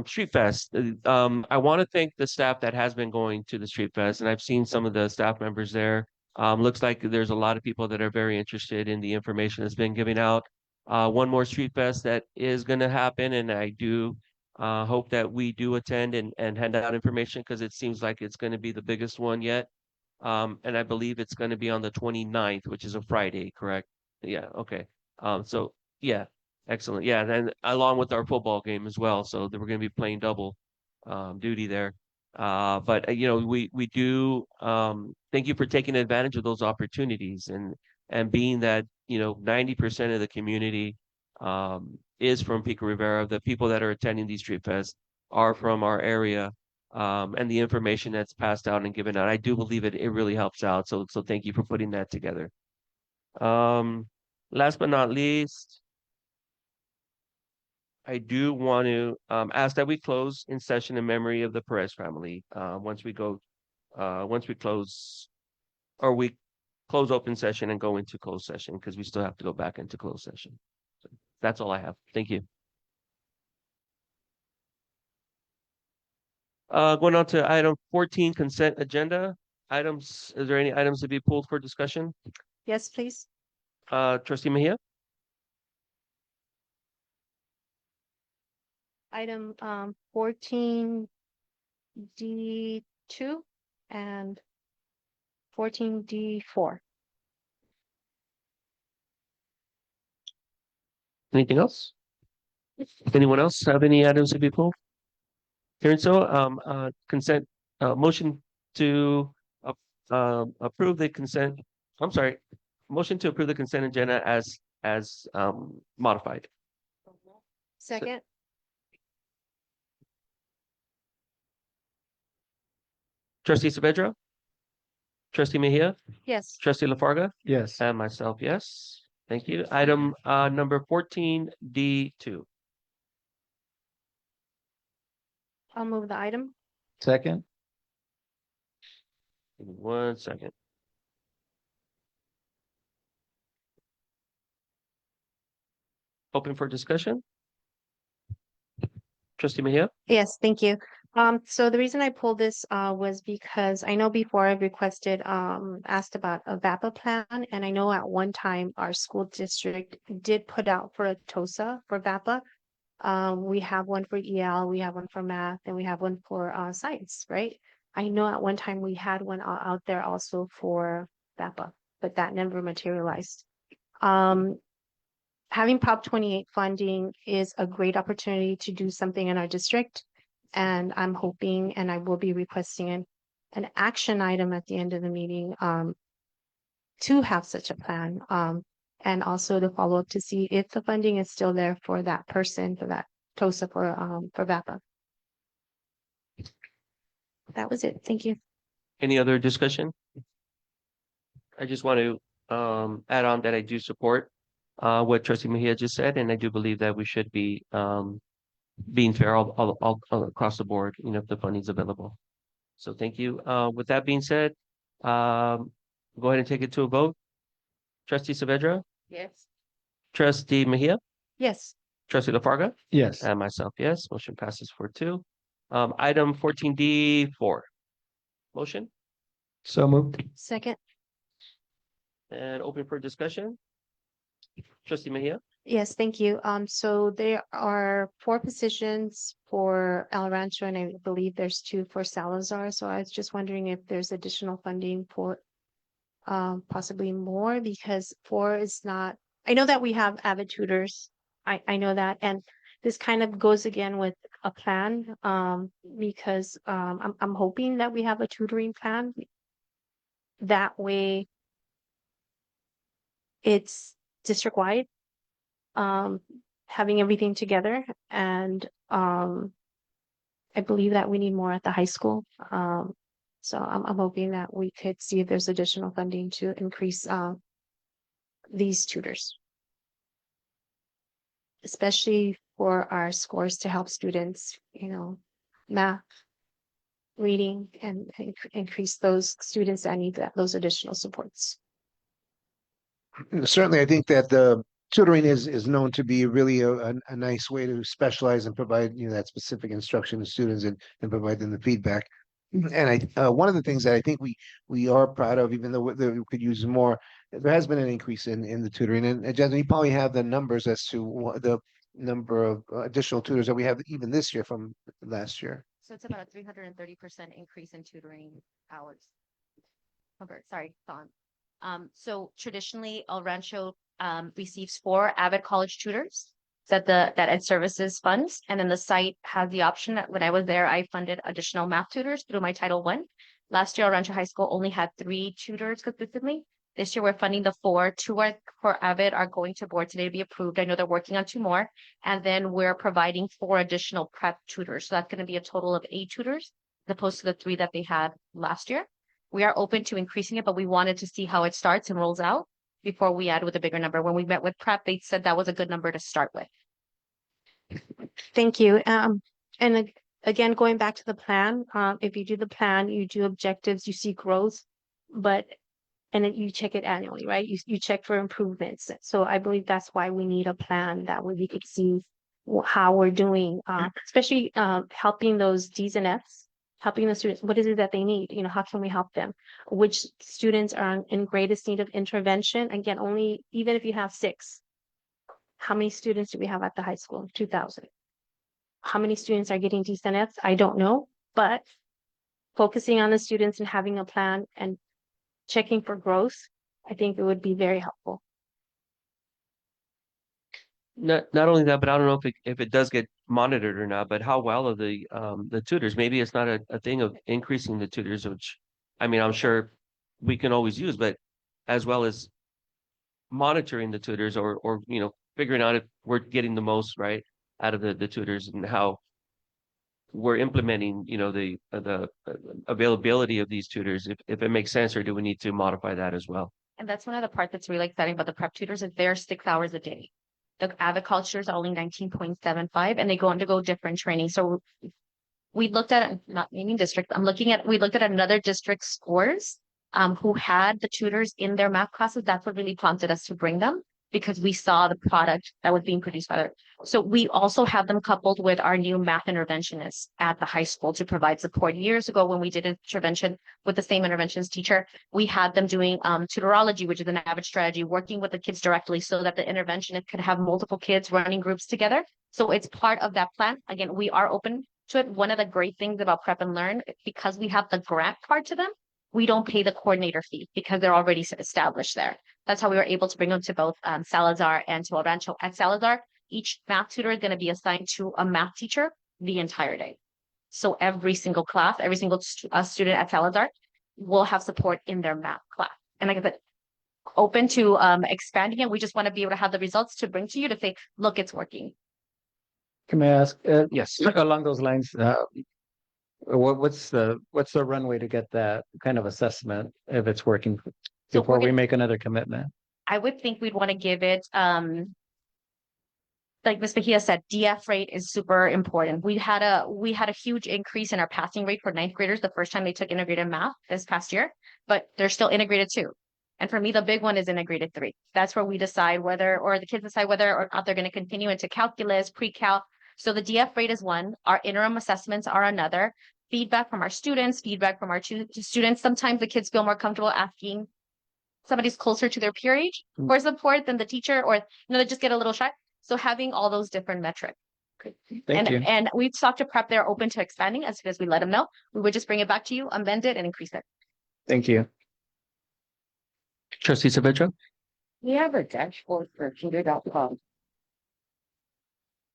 Street Fest. I want to thank the staff that has been going to the Street Fest, and I've seen some of the staff members there. Looks like there's a lot of people that are very interested in the information that's been given out. One more Street Fest that is going to happen, and I do hope that we do attend and hand out information, because it seems like it's going to be the biggest one yet. And I believe it's going to be on the 29th, which is a Friday, correct? Yeah, okay. So yeah, excellent. Yeah, and then along with our football game as well. So we're going to be playing double duty there. But we do thank you for taking advantage of those opportunities, and being that 90% of the community is from Pico Rivera. The people that are attending these street fests are from our area, and the information that's passed out and given out, I do believe it really helps out. So thank you for putting that together. Last but not least, I do want to ask that we close in session in memory of the Perez family. Once we close, or we close open session and go into closed session, because we still have to go back into closed session. So that's all I have. Thank you. Going on to item 14, consent agenda items. Is there any items to be pulled for discussion? Yes, please. Trustee Mejia? Item 14D2 and 14D4. Anything else? Anyone else have any items to be pulled? Hearing so, consent, motion to approve the consent. I'm sorry, motion to approve the consent agenda as modified. Second. Trustee Saavedra? Trustee Mejia? Yes. Trustee Lafarga? Yes. And myself, yes. Thank you. Item number 14D2. I'll move the item. Second. Give me 1 second. Open for discussion? Trustee Mejia? Yes, thank you. So the reason I pulled this was because I know before I requested asked about a VAPA plan, and I know at one time our school district did put out for a TOSA for VAPA. We have one for EL, we have one for math, and we have one for science, right? I know at one time we had one out there also for VAPA, but that never materialized. Having Prop 28 funding is a great opportunity to do something in our district. And I'm hoping, and I will be requesting an action item at the end of the meeting to have such a plan. And also to follow up to see if the funding is still there for that person, for that TOSA for VAPA. That was it. Thank you. Any other discussion? I just want to add on that I do support what Trustee Mejia just said, and I do believe that we should be being fair all across the board, if the funding's available. So thank you. With that being said, go ahead and take it to a vote. Trustee Saavedra? Yes. Trustee Mejia? Yes. Trustee Lafarga? Yes. And myself, yes. Motion passes 4-2. Item 14D4. Motion? So moved. Second. And open for discussion. Trustee Mejia? Yes, thank you. So there are 4 positions for El Rancho, and I believe there's 2 for Salazar. So I was just wondering if there's additional funding for possibly more, because 4 is not, I know that we have avid tutors. I know that, and this kind of goes again with a plan, because I'm hoping that we have a tutoring plan. That way it's district-wide, having everything together, and I believe that we need more at the high school. So I'm hoping that we could see if there's additional funding to increase these tutors, especially for our scores, to help students, math, reading, and increase those students that need those additional supports. Certainly, I think that the tutoring is known to be really a nice way to specialize and provide, that specific instruction to students, and provide them the feedback. And one of the things that I think we are proud of, even though we could use more, there has been an increase in the tutoring. And Jasmine, you probably have the numbers as to the number of additional tutors that we have even this year from last year. So it's about a 330% increase in tutoring hours. Sorry, Dawn. So traditionally, El Rancho receives 4 Avid College tutors that Ed Services funds, and then the site has the option that when I was there, I funded additional math tutors through my Title I. Last year, El Rancho High School only had 3 tutors consistently. This year, we're funding the 4. 2 for Avid are going to board today to be approved. I know they're working on 2 more, and then we're providing 4 additional prep tutors. So that's going to be a total of 8 tutors, as opposed to the 3 that they had last year. We are open to increasing it, but we wanted to see how it starts and rolls out before we add with a bigger number. When we met with prep, they said that was a good number to start with. Thank you. And again, going back to the plan, if you do the plan, you do objectives, you see growth, and then you check it annually, right? You check for improvements. So I believe that's why we need a plan, that way we could see how we're doing, especially helping those Ds and Fs, helping the students. What is it that they need? How can we help them? Which students are in greatest need of intervention? Again, even if you have 6, how many students do we have at the high school? 2,000. How many students are getting Ds and Fs? I don't know, but focusing on the students and having a plan and checking for growth, I think it would be very helpful. Not only that, but I don't know if it does get monitored or not, but how well are the tutors? Maybe it's not a thing of increasing the tutors, which, I mean, I'm sure we can always use, but as well as monitoring the tutors, or figuring out if we're getting the most right out of the tutors, and how we're implementing, the availability of these tutors, if it makes sense, or do we need to modify that as well? And that's one of the parts that's really exciting about the prep tutors, is they're 6 hours a day. The Avid College tutors are only 19.75, and they go undergo different training. So we looked at, not naming districts, we looked at another district's scores, who had the tutors in their math classes. That's what really prompted us to bring them, because we saw the product that was being produced by them. So we also have them coupled with our new math interventionists at the high school to provide support. Years ago, when we did intervention with the same interventions teacher, we had them doing tutorology, which is an Avid strategy, working with the kids directly so that the interventionist could have multiple kids running groups together. So it's part of that plan. Again, we are open to it. One of the great things about Prep and Learn, because we have the grant part to them, we don't pay the coordinator fee because they're already established there. That's how we were able to bring them to both Salazar and to El Rancho. At Salazar, each math tutor is going to be assigned to a math teacher the entire day. So every single class, every single student at Salazar will have support in their math class. And like I said, open to expanding it. We just want to be able to have the results to bring to you to say, look, it's working. Can I ask, Yes. along those lines, what's the runway to get that kind of assessment if it's working So before we gonna- make another commitment? I would think we'd want to give it, like Ms. Mejia said, DF rate is super important. We had a huge increase in our passing rate for 9th graders the first time they took integrated math this past year, but they're still integrated 2. And for me, the big one is integrated 3. That's where we decide the kids decide whether or not they're going to continue into calculus, pre-calc. So the DF rate is 1. Our interim assessments are another. Feedback from our students, feedback from our students. Sometimes the kids feel more comfortable asking somebody's closer to their peer age for support than the teacher, or they just get a little shy. So having all those different metrics. Thank you. And we've talked to Prep, they're open to expanding as soon as we let them know. We would just bring it back to you, amend it, and increase it. Thank you. Trustee Savedra? We have a dashboard for Tutor.com.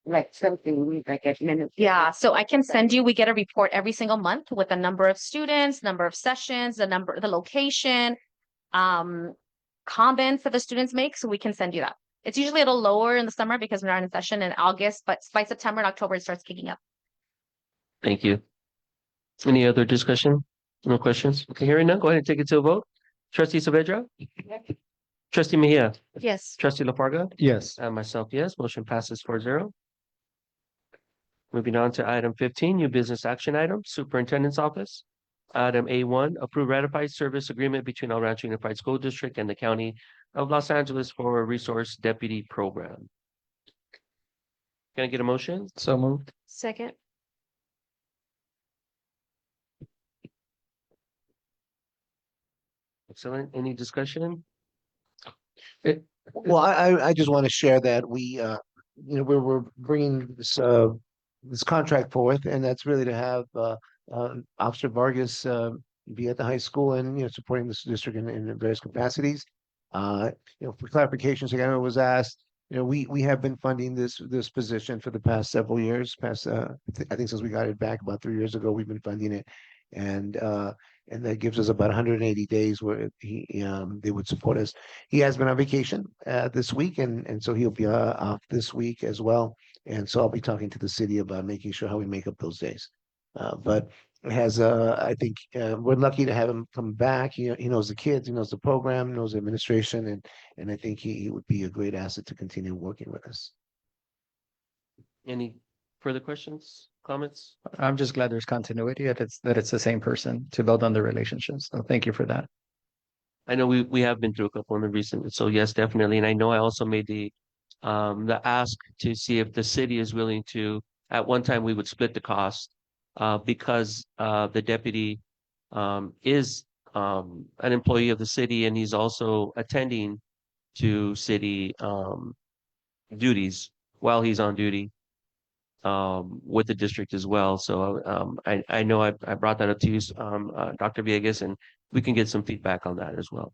Like something like at minute. Yeah, so I can send you, we get a report every single month with the number of students, number of sessions, the location, comments that the students make, so we can send you that. It's usually a little lower in the summer because we're not in session in August, but by September and October, it starts kicking up. Thank you. Any other discussion? No questions? Okay, hearing none, go ahead and take it to a vote. Trustee Savedra? Trustee Mejia? Yes. Trustee LaFarga? Yes. And myself, yes. Motion passes 4-0. Moving on to item 15, new business action item, Superintendent's Office. Item A1, approve ratified service agreement between El Rancho Unified School District and the County of Los Angeles for a Resource Deputy Program. Can I get a motion? So moved. Second. Excellent. Any discussion? Well, I just want to share that we're bringing this contract forth, and that's really to have Officer Vargas be at the high school and supporting this district in various capacities. For clarifications, again, it was asked. We have been funding this position for the past several years. I think since we got it back about 3 years ago, we've been funding it, and that gives us about 180 days where they would support us. He has been on vacation this week, and so he'll be off this week as well. And so I'll be talking to the city about making sure how we make up those days. But it has, I think we're lucky to have him come back. He knows the kids, he knows the program, knows the administration, and I think he would be a great asset to continue working with us. Any further questions, comments? I'm just glad there's continuity, that it's the same person to build on the relationships. So thank you for that. I know we have been through a couple in the recent, so yes, definitely. And I know I also made the ask to see if the city is willing to, at one time we would split the cost because the deputy is an employee of the city, and he's also attending to city duties while he's on duty with the district as well. So I know I brought that up to you, Dr. Villegas, and we can get some feedback on that as well.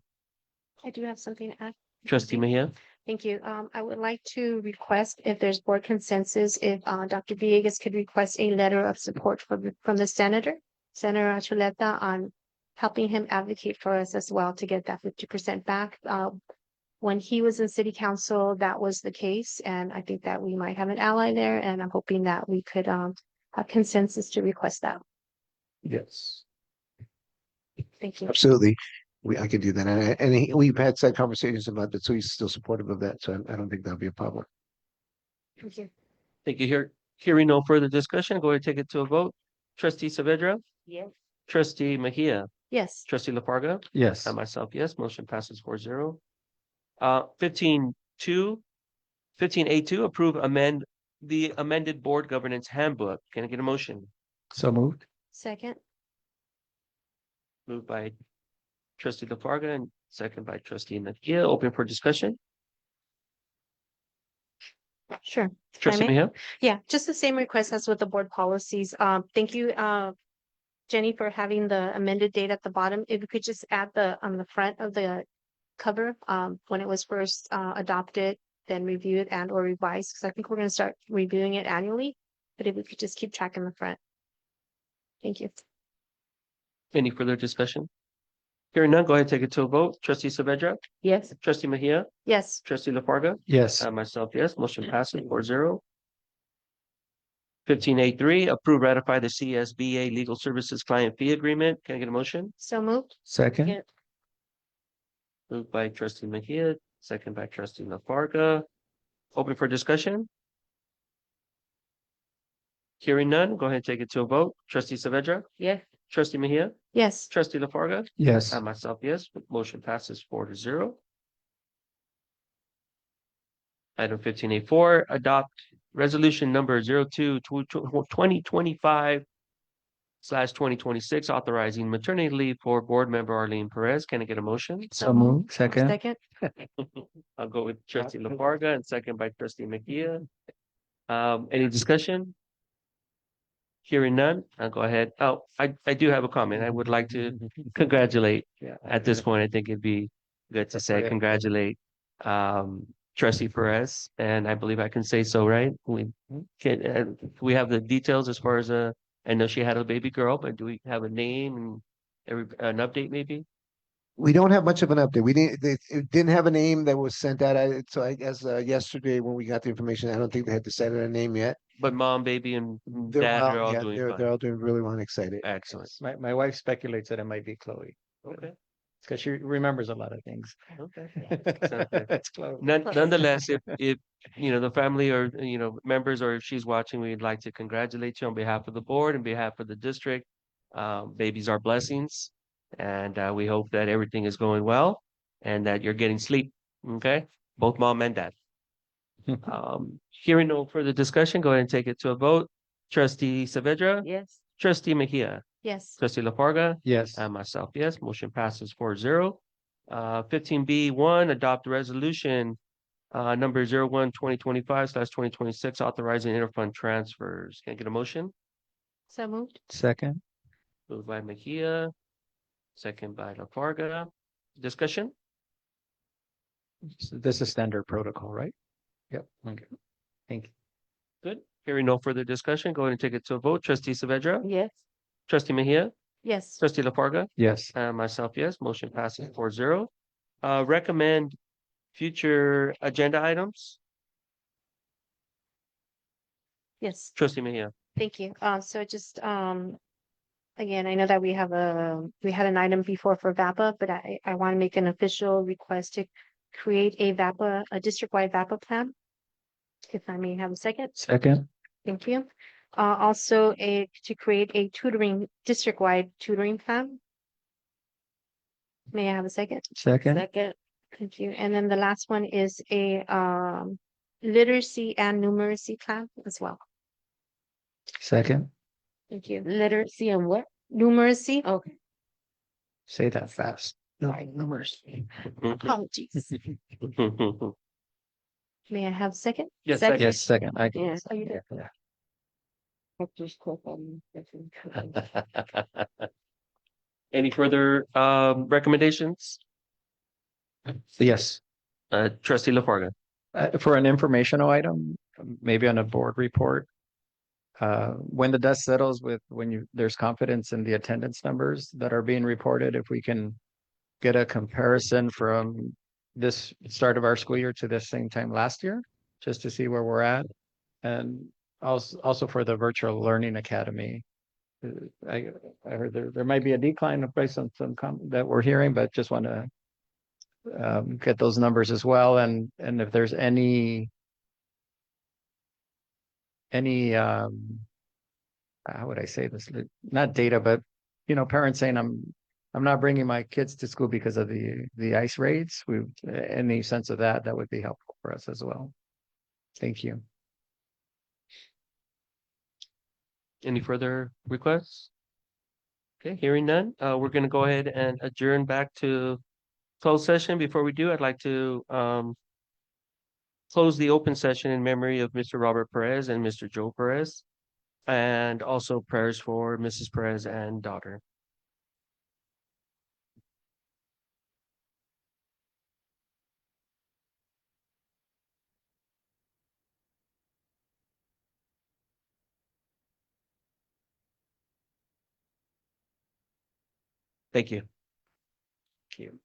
I do have something to add. Trustee Mejia? Thank you. I would like to request, if there's board consensus, if Dr. Villegas could request a letter of support from the Senator Archuleta, on helping him advocate for us as well to get that 50% back. When he was in city council, that was the case, and I think that we might have an ally there, and I'm hoping that we could have consensus to request that. Yes. Thank you. Absolutely. I can do that. And we've had side conversations about that, so he's still supportive of that. So I don't think that'll be a problem. Thank you. Thank you. Hearing no further discussion, go ahead and take it to a vote. Trustee Saavedra? Yes. Trustee Mejia? Yes. Trustee LaFarga? Yes. And myself, yes. Motion passes 4-0. 15A2, approve the amended board governance handbook. Can I get a motion? So moved. Second. Moved by Trustee LaFarga and second by Trustee Mejia. Open for discussion. Sure. If I Trustee may. Mejia? Yeah, just the same request as with the board policies. Thank you, Jenny, for having the amended date at the bottom. If you could just add on the front of the cover, when it was first adopted, then reviewed and or revised, because I think we're going to start reviewing it annually. But if we could just keep track in the front. Thank you. Any further discussion? Hearing none, go ahead and take it to a vote. Trustee Saavedra? Yes. Trustee Mejia? Yes. Trustee LaFarga? Yes. And myself, yes. Motion passes 4-0. 15A3, approve ratify the CSBA Legal Services Client Fee Agreement. Can I get a motion? So moved. Second. Moved by Trustee Mejia, second by Trustee LaFarga. Open for discussion? Hearing none, go ahead and take it to a vote. Trustee Saavedra? Yes. Trustee Mejia? Yes. Trustee LaFarga? Yes. And myself, yes. Motion passes 4-0. Item 15A4, adopt resolution number 02/2025/2026, authorizing maternity leave for board member Arlene Perez. Can I get a motion? So moved. Second. Second. I'll go with Trustee LaFarga and second by Trustee Mejia. Any discussion? Hearing none, I'll go ahead. Oh, I do have a comment. I would like to congratulate at this point. I think it'd be Good to That's say right. congratulate trustee Perez, and I believe I can say so, right? We have the details as far as I know she had a baby girl, but do we have a name and an update maybe? We don't have much of an update. It didn't have a name that was sent out. So I guess yesterday when we got the information, I don't think they had decided on a name yet. But mom, baby, and They're dad well, are all yeah, doing they're fine. all doing really well and excited. Excellent. My wife speculates that it might be Chloe. Okay. Because she remembers a lot of things. Okay. Sounds good. It's Chloe. Nonetheless, if the family or members, or if she's watching, we'd like to congratulate you on behalf of the board and behalf of the district. Babies are blessings, and we hope that everything is going well and that you're getting sleep. Okay, both mom and dad. Hearing no further discussion, go ahead and take it to a vote. Trustee Saavedra, Yes. trustee Mejia, Yes. trustee LaFarga, Yes. and myself, yes, motion passes 4-0. 15B1, adopt a resolution number 01-2025/2026, authorizing interfund transfers. Can I get a motion? So moved. Second. Moved by Mejia, second by LaFarga. Discussion? So this is standard protocol, right? Yep. Okay. Thank you. Good. Hearing no further discussion, go ahead and take it to a vote. Trustee Saavedra, Yes. trustee Mejia, Yes. trustee LaFarga, Yes. and myself, yes, motion passes 4-0. Recommend future agenda items. Yes. Trustee Mejia. Thank you. So just, again, I know that we had an item before for VAPA, but I want to make an official request to create a VAPA, a district-wide VAPA plan. If I may have a second. Second. Thank you. Also to create a district-wide tutoring plan. May I have a second? Second. Second. Thank you. And then the last one is a literacy and numeracy plan as well. Second. Thank you. Literacy and what? Numeracy. Okay. Say that fast. Numbers. Apologies. May I have a second? Yes, Second. Yes, second. I can. Yes. Oh, you did. Yeah. Just click on second. Any further recommendations? Yes. Trustee LaFarga. For an informational item, maybe on a board report. When the dust settles there's confidence in the attendance numbers that are being reported, if we can get a comparison from this start of our school year to this same time last year, just to see where we're at. And also for the virtual learning academy. I heard there might be a decline based on that we're hearing, but just want to get those numbers as well. And if there's any how would I say this? Not data, but parents saying I'm not bringing my kids to school because of the ICE raids. Any sense of that would be helpful for us as well. Thank you. Any further requests? Okay, hearing none, we're going to go ahead and adjourn back to closed session. Before we do, I'd like to close the open session in memory of Mr. Robert Perez and Mr. Joe Perez, and also prayers for Mrs. Perez and daughter. Thank you. Thank you.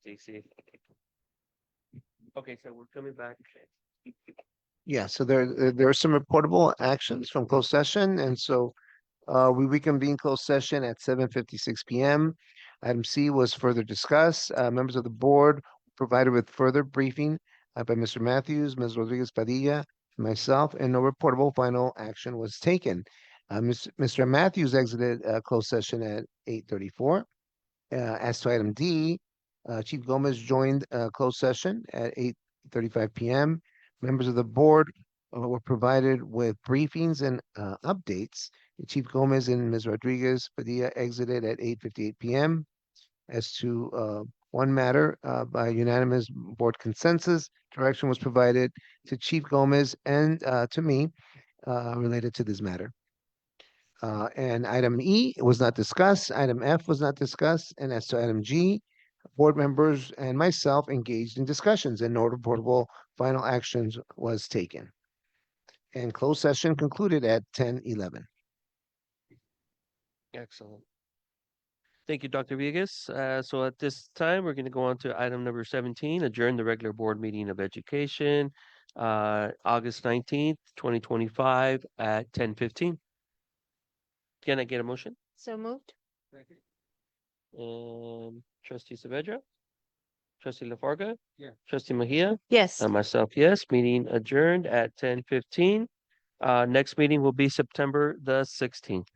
Stacy. Okay, so we're coming back. Yeah, so there are some reportable actions from closed session, and so we reconvene closed session at 7:56 p.m. Item C was further discussed. Members of the board provided with further briefing by Mr. Matthews, Ms. Rodriguez Padilla, myself, and no reportable final action was taken. Mr. Matthews exited closed session at 8:34. As to item D, Chief Gomez joined closed session at 8:35 p.m. Members of the board were provided with briefings and updates. Chief Gomez and Ms. Rodriguez Padilla exited at 8:58 p.m. As to one matter, by unanimous board consensus, direction was provided to Chief Gomez and to me related to this matter. And item E was not discussed, item F was not discussed, and as to item G, board members and myself engaged in discussions and no reportable final actions was taken. And closed session concluded at 10:11. Excellent. Thank you, Dr. Villegas. So at this time, we're going to go on to item number 17, adjourn the regular board meeting of education, August 19th, 2025 at 10:15. Can I get a motion? So moved. Trustee Saavedra? Trustee LaFarga? Yeah. Trustee Mejia? Yes. And myself, yes. Meeting adjourned at 10:15. Next meeting will be September the 16th.